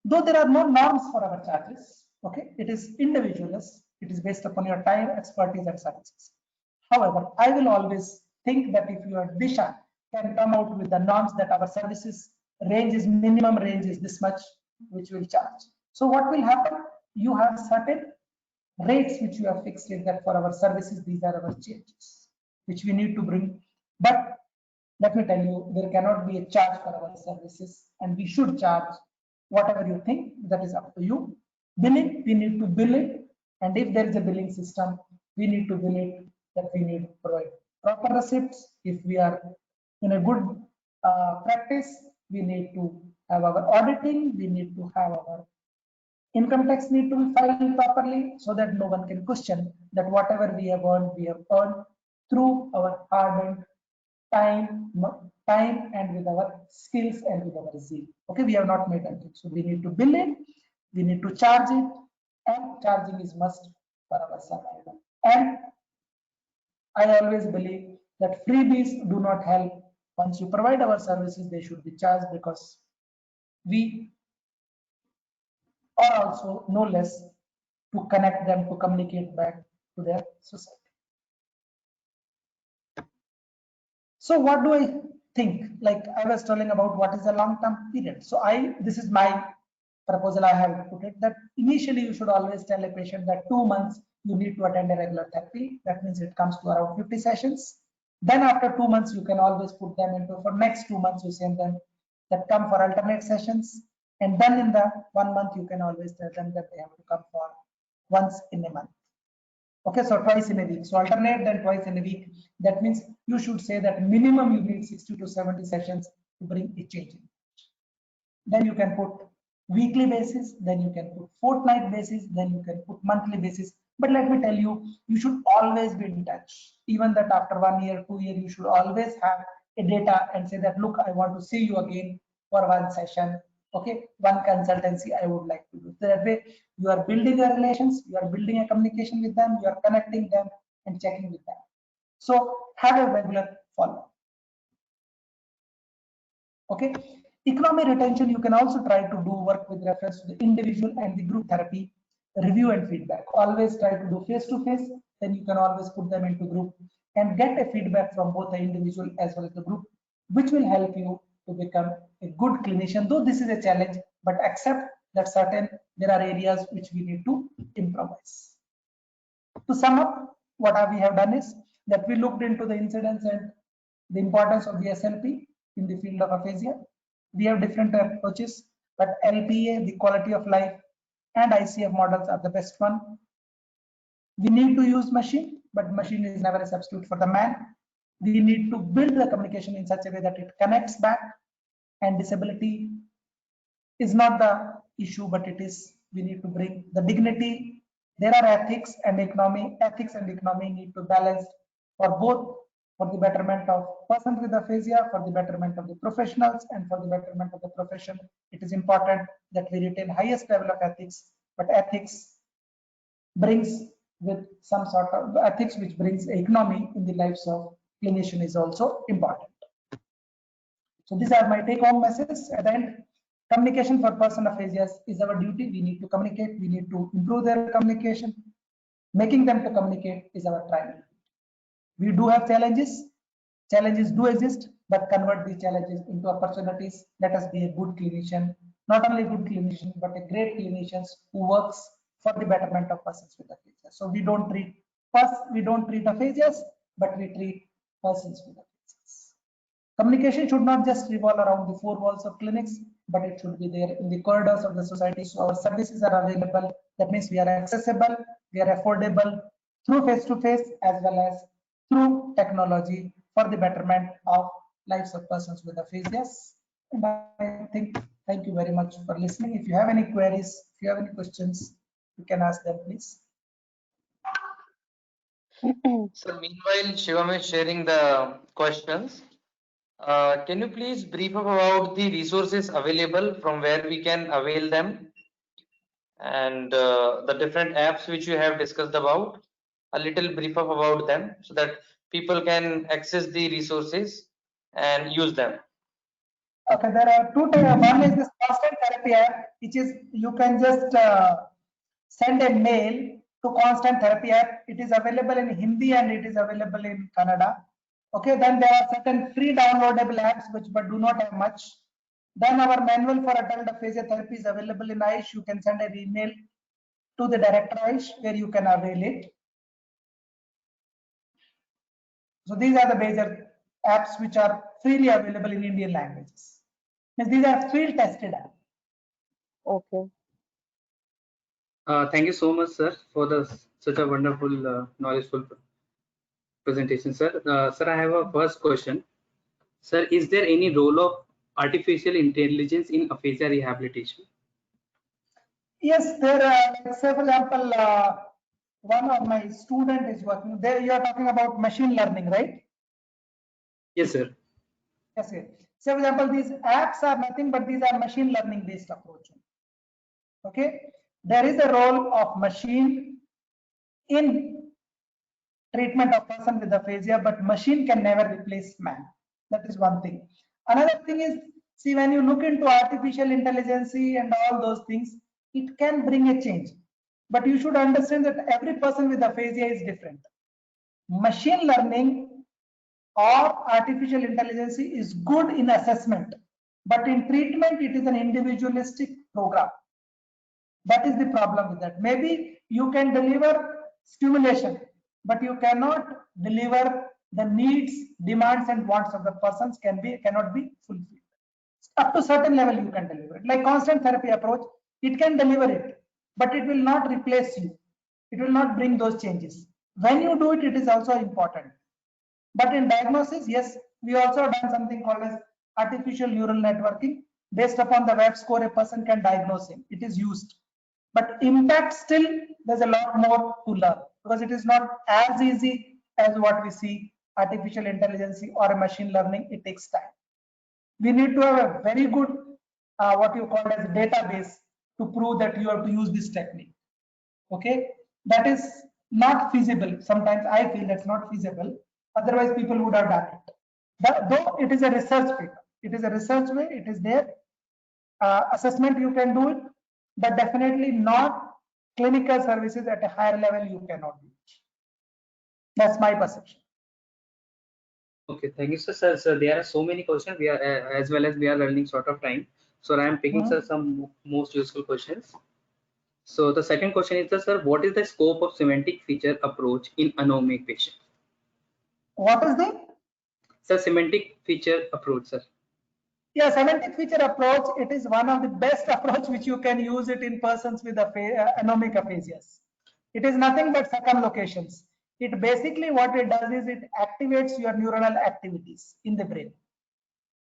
Though there are no norms for our charges, okay, it is individualist. It is based upon your time, expertise, and services. However, I will always think that if your Disha can come out with the norms that our services range is minimum range is this much, which will charge. So what will happen? You have certain rates which you have fixed it that for our services, these are our changes, which we need to bring. But let me tell you, there cannot be a charge for our services, and we should charge whatever you think, that is up to you. Billing, we need to bill it, and if there is a billing system, we need to bill it, that we need to provide proper receipts. If we are in a good practice, we need to have our auditing, we need to have our income tax need to be filed properly so that no one can question that whatever we have earned through our hard-earned time and with our skills and with our zeal. Okay, we have not made anything. So we need to bill it, we need to charge it, and charging is must for our survival. And I always believe that freebies do not help. Once you provide our services, they should be charged because we are also no less to connect them, to communicate back to their society. So what do I think? Like I was telling about what is a long-term period. So this is my proposal I have put it, that initially you should always tell a patient that 2 months you need to attend a regular therapy. That means it comes to around 50 sessions. Then after 2 months, you can always put them into, for next 2 months, you send them that come for alternate sessions. And then in the 1 month, you can always tell them that they have to come for once in a month. Okay, so twice in a week. So alternate, then twice in a week. That means you should say that minimum you need 60 to 70 sessions to bring a change in. Then you can put weekly basis, then you can put fortnight basis, then you can put monthly basis. But let me tell you, you should always be in touch. Even that after 1 year, 2 years, you should always have a data and say that, look, I want to see you again for one session. Okay, one consultancy I would like to do. So that way you are building a relations, you are building a communication with them, you are connecting them and checking with them. So have a regular follow. Okay. Economy retention, you can also try to do work with reference to the individual and the group therapy review and feedback. Always try to do face-to-face, then you can always put them into group and get a feedback from both the individual as well as the group, which will help you to become a good clinician. Though this is a challenge, but accept that there are areas which we need to improvise. To sum up, what we have done is that we looked into the incidence and the importance of the SLP in the field of aphasia. We have different approaches, but LPA, the quality of life, and ICF models are the best one. We need to use machine, but machine is never a substitute for the man. We need to build the communication in such a way that it connects back, and disability is not the issue, but it is, we need to bring the dignity. There are ethics and economy. Ethics and economy need to balance for both, for the betterment of persons with aphasia, for the betterment of the professionals, and for the betterment of the profession. It is important that we retain highest level of ethics, but ethics brings with some sort of ethics which brings economy in the lives of clinician is also important. So these are my take-home messages. At the end, communication for person aphasias is our duty. We need to communicate. We need to improve their communication. Making them to communicate is our primary. We do have challenges. Challenges do exist, but convert these challenges into opportunities. Let us be a good clinician, not only a good clinician, but a great clinician who works for the betterment of persons with aphasia. So we don't treat aphasias, but we treat persons with aphasias. Communication should not just revolve around the four walls of clinics, but it should be there in the corridors of the society. So our services are available. That means we are accessible, we are affordable through face-to-face as well as through technology for the betterment of lives of persons with aphasias. And I think, thank you very much for listening. If you have any queries, if you have any questions, you can ask them, please. So meanwhile, Shivam is sharing the questions. Can you please brief about the resources available from where we can avail them, and the different apps which you have discussed about? A little brief about them so that people can access the resources and use them. Okay, there are two types. One is this constant therapy app, which is you can just send a mail to constant therapy app. It is available in Hindi and it is available in Kannada. Okay, then there are certain free downloadable apps which but do not have much. Then our manual for adult aphasia therapy is available in Aish. You can send an email to the director Aish where you can avail it. So these are the major apps which are freely available in Indian languages. Means these are field tested apps. Okay. Thank you so much, sir, for such a wonderful, knowledgeful presentation, sir. Sir, I have a first question. Sir, is there any role of artificial intelligence in aphasia rehabilitation? Yes, there are, like, say for example, one of my student is working there. You are talking about machine learning, right? Yes, sir. Yes, yes. So for example, these apps are nothing but these are machine learning based approach. Okay, there is a role of machine in treatment of person with aphasia, but machine can never replace man. That is one thing. Another thing is, see, when you look into artificial intelligence and all those things, it can bring a change. But you should understand that every person with aphasia is different. Machine learning or artificial intelligence is good in assessment, but in treatment, it is an individualistic program. That is the problem with that. Maybe you can deliver stimulation, but you cannot deliver the needs, demands, and wants of the persons cannot be fulfilled. Up to certain level, you can deliver it. Like constant therapy approach, it can deliver it, but it will not replace you. It will not bring those changes. When you do it, it is also important. But in diagnosis, yes, we also done something called as artificial neural networking. Based upon the web score, a person can diagnose him. It is used. But impact still, there's a lot more to learn because it is not as easy as what we see artificial intelligence or machine learning. It takes time. We need to have a very good what you call as a database to prove that you have to use this technique. Okay, that is not feasible. Sometimes I feel that's not feasible. Otherwise, people would have done it. Though it is a research paper, it is a research way. It is there. Assessment you can do it, but definitely not clinical services at a higher level you cannot do it. That's my perception. Okay, thank you, sir. Sir, there are so many questions. We are as well as we are running short of time, so I am picking sir some most useful questions. So the second question is, sir, what is the scope of semantic feature approach in anomic patients? What is the? Sir, semantic feature approach, sir. Yeah, semantic feature approach, it is one of the best approach which you can use it in persons with anomic aphasias. It is nothing but circumlocations. It basically what it does is it activates your neuronal activities in the brain.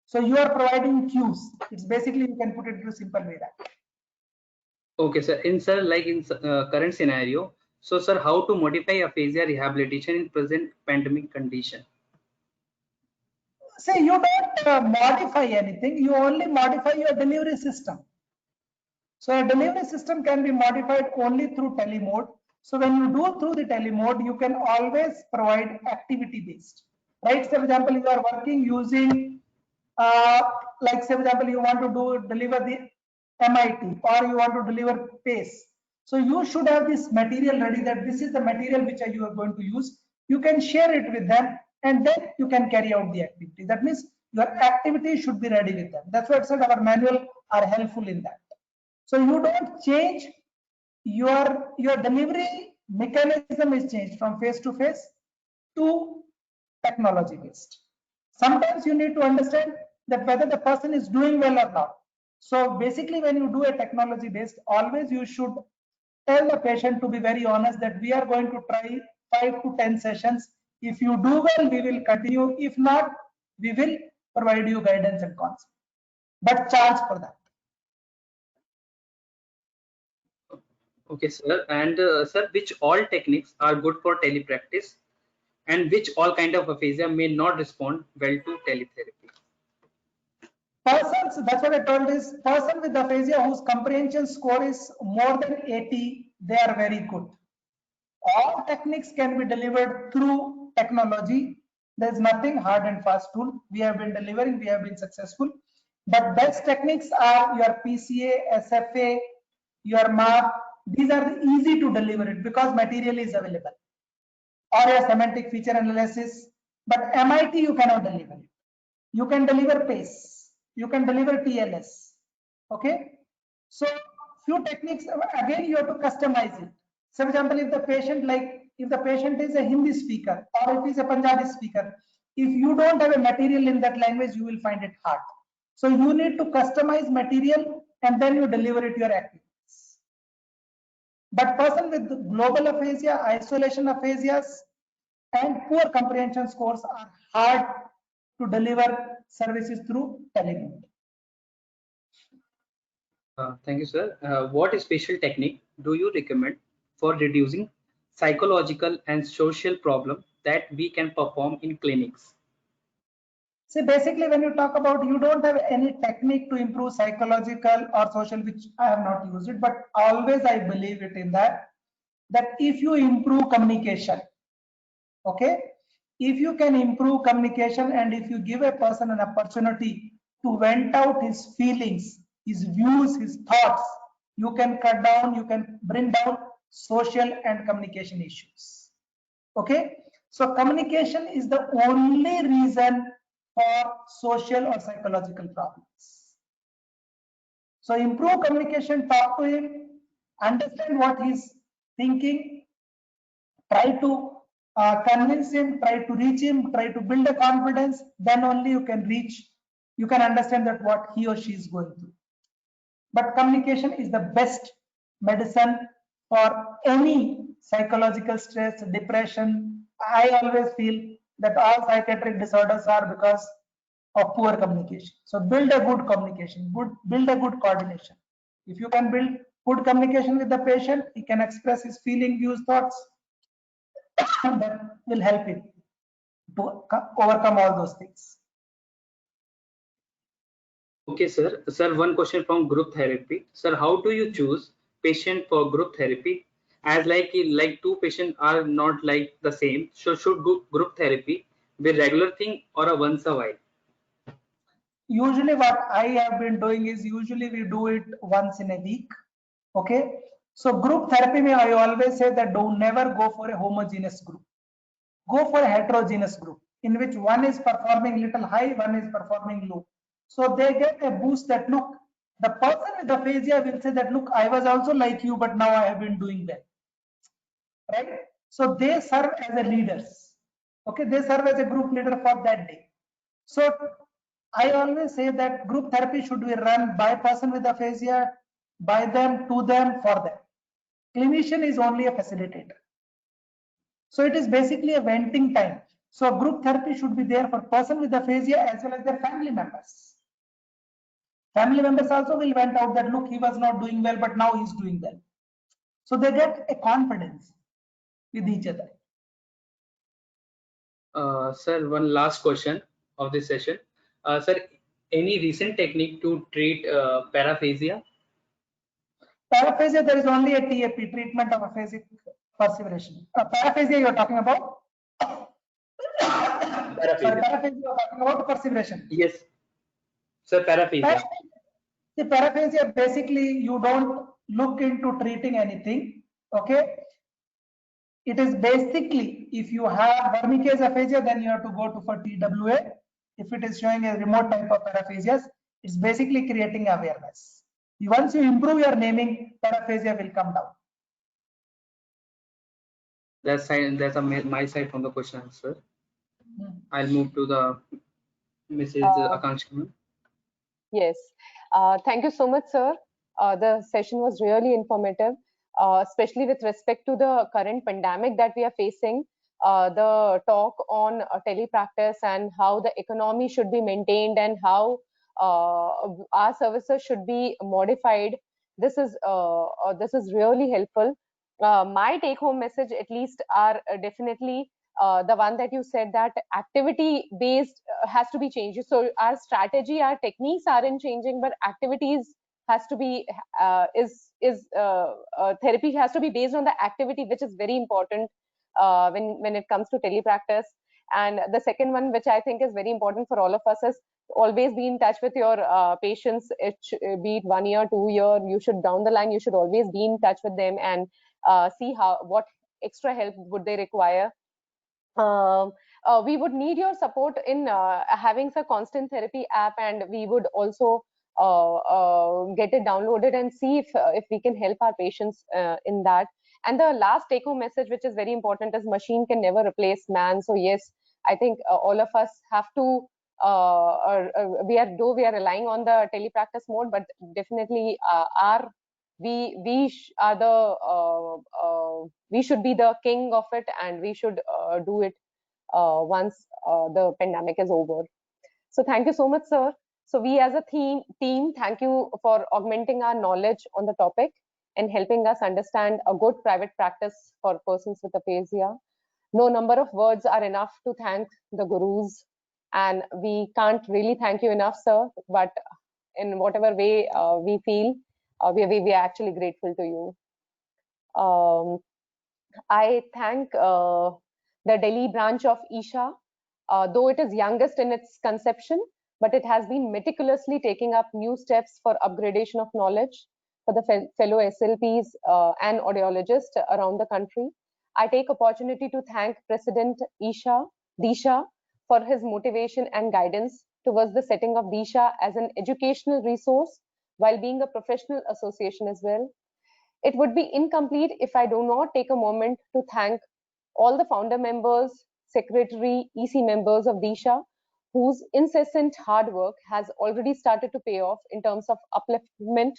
So you are providing cues. It's basically, you can put it into simple way that. Okay, sir. Like in current scenario, so sir, how to modify aphasia rehabilitation in present pandemic condition? Say you don't modify anything. You only modify your delivery system. So a delivery system can be modified only through telemode. So when you do through the telemode, you can always provide activity based. Right? So for example, you are working using, like say for example, you want to deliver the MIT or you want to deliver PACE. So you should have this material ready that this is the material which you are going to use. You can share it with them and then you can carry out the activity. That means your activity should be ready with them. That's why I said our manual are helpful in that. So you don't change your delivery mechanism is changed from face to face to technology based. Sometimes you need to understand that whether the person is doing well or not. So basically, when you do a technology based, always you should tell the patient to be very honest that we are going to try 5 to 10 sessions. If you do well, we will continue. If not, we will provide you guidance and counsel, but charge for that. Okay, sir. And sir, which all techniques are good for telepractice, and which all kind of aphasia may not respond well to teletherapy? Persons, that's what I told is, person with aphasia whose comprehension score is more than 80, they are very good. All techniques can be delivered through technology. There's nothing hard and fast tool. We have been delivering, we have been successful. But best techniques are your PCA, SFA, your MAP. These are easy to deliver it because material is available. Or your semantic feature analysis. But MIT, you cannot deliver it. You can deliver PACE. You can deliver TLS. Okay. So few techniques, again, you have to customize it. So, for example, if the patient is a Hindi speaker or if he's a Punjabi speaker, if you don't have a material in that language, you will find it hard. So you need to customize material and then you deliver it to your activities. But person with global aphasia, isolation aphasias, and poor comprehension scores are hard to deliver services through telemedicine. Thank you, sir. What special technique do you recommend for reducing psychological and social problem that we can perform in clinics? See, basically, when you talk about, you don't have any technique to improve psychological or social, which I have not used it, but always I believe it in that if you improve communication, okay, if you can improve communication and if you give a person an opportunity to vent out his feelings, his views, his thoughts, you can cut down, you can bring down social and communication issues. Okay, so communication is the only reason for social or psychological problems. So improve communication, talk to him, understand what he's thinking, try to convince him, try to reach him, try to build a confidence, then only you can understand that what he or she is going through. But communication is the best medicine for any psychological stress, depression. I always feel that all psychiatric disorders are because of poor communication. So build a good communication, build a good coordination. If you can build good communication with the patient, he can express his feeling, views, thoughts, that will help him to overcome all those things. Okay, sir. Sir, one question from group therapy. Sir, how do you choose patient for group therapy? As like two patients are not like the same, so should group therapy be regular thing or a once a while? Usually what I have been doing is, usually we do it once in a week. Okay, so group therapy may, I always say that don't never go for a homogeneous group, go for a heterogeneous group in which one is performing little high, one is performing low. So they get a boost that, look, the person with aphasia will say that, look, I was also like you, but now I have been doing well, right? So they serve as a leaders. Okay, they serve as a group leader for that day. So I always say that group therapy should be run by person with aphasia, by them, to them, for them. Clinician is only a facilitator. So it is basically a venting time. So group therapy should be there for person with aphasia as well as their family members. Family members also will vent out that, look, he was not doing well, but now he's doing well. So they get a confidence with each other. Sir, one last question of this session. Sir, any recent technique to treat paraphasia? Paraphasia, there is only a TAP, treatment of aphasic perseveration. Paraphasia you are talking about? Paraphasia. Paraphasia you are talking about perseveration. Yes. Sir, paraphasia. The paraphasia, basically you don't look into treating anything. Okay. It is basically, if you have Wernicke's aphasia, then you have to go to for TWA. If it is showing a remote type of paraphasias, it's basically creating awareness. Once you improve your naming, paraphasia will come down. That's my side from the question answer. I'll move to the Mrs. Akanksha. Yes, thank you so much, sir. The session was really informative, especially with respect to the current pandemic that we are facing. The talk on telepractice and how the economy should be maintained and how our services should be modified. This is really helpful. My take-home message, at least, are definitely the one that you said that activity based has to be changed. So our strategy, our techniques aren't changing, but activities has to be therapy has to be based on the activity, which is very important when it comes to telepractice. And the second one, which I think is very important for all of us, is always be in touch with your patients. Be it 1 year, 2 year, you should down the line, you should always be in touch with them and see what extra help would they require. We would need your support in having a constant therapy app, and we would also get it downloaded and see if we can help our patients in that. And the last take home message, which is very important, is machine can never replace man. So yes, I think all of us have to we are relying on the telepractice mode, but definitely we should be the king of it, and we should do it once the pandemic is over. So thank you so much, sir. So we as a team, thank you for augmenting our knowledge on the topic and helping us understand a good private practice for persons with aphasia. No number of words are enough to thank the gurus, and we can't really thank you enough, sir. But in whatever way we feel, we are actually grateful to you. I thank the Delhi branch of Isha, though it is youngest in its conception, but it has been meticulously taking up new steps for upgradation of knowledge for the fellow SLPs and audiologists around the country. I take opportunity to thank President Disha for his motivation and guidance towards the setting of Disha as an educational resource while being a professional association as well. It would be incomplete if I do not take a moment to thank all the founder members, secretary, EC members of Disha, whose incessant hard work has already started to pay off in terms of upliftment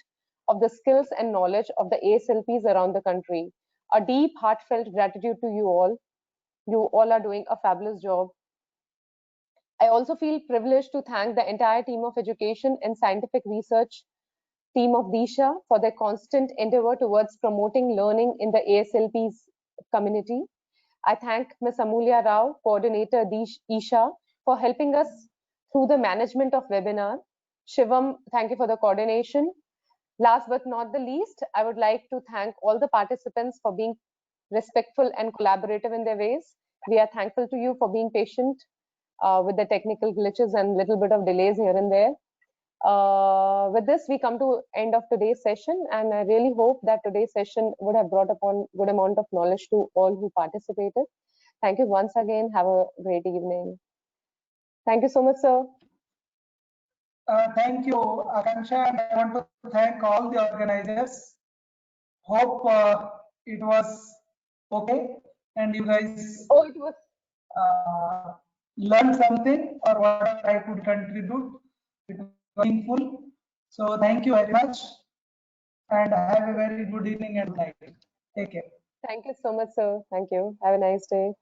of the skills and knowledge of the ASLPs around the country. A deep, heartfelt gratitude to you all. You all are doing a fabulous job. I also feel privileged to thank the entire team of education and scientific research team of Disha for their constant endeavor towards promoting learning in the ASLP's community. I thank Ms. Amulya Rao, coordinator Isha, for helping us through the management of webinar. Shivam, thank you for the coordination. Last but not the least, I would like to thank all the participants for being respectful and collaborative in their ways. We are thankful to you for being patient with the technical glitches and little bit of delays here and there. With this, we come to end of today's session, and I really hope that today's session would have brought upon good amount of knowledge to all who participated. Thank you once again. Have a great evening. Thank you so much, sir. Thank you, Akanksha, and I want to thank all the organizers. Hope it was okay, and you guys it was learned something, or what I could contribute. It was meaningful. So thank you very much, and have a very good evening and night. Take care. Thank you so much, sir. Thank you. Have a nice day.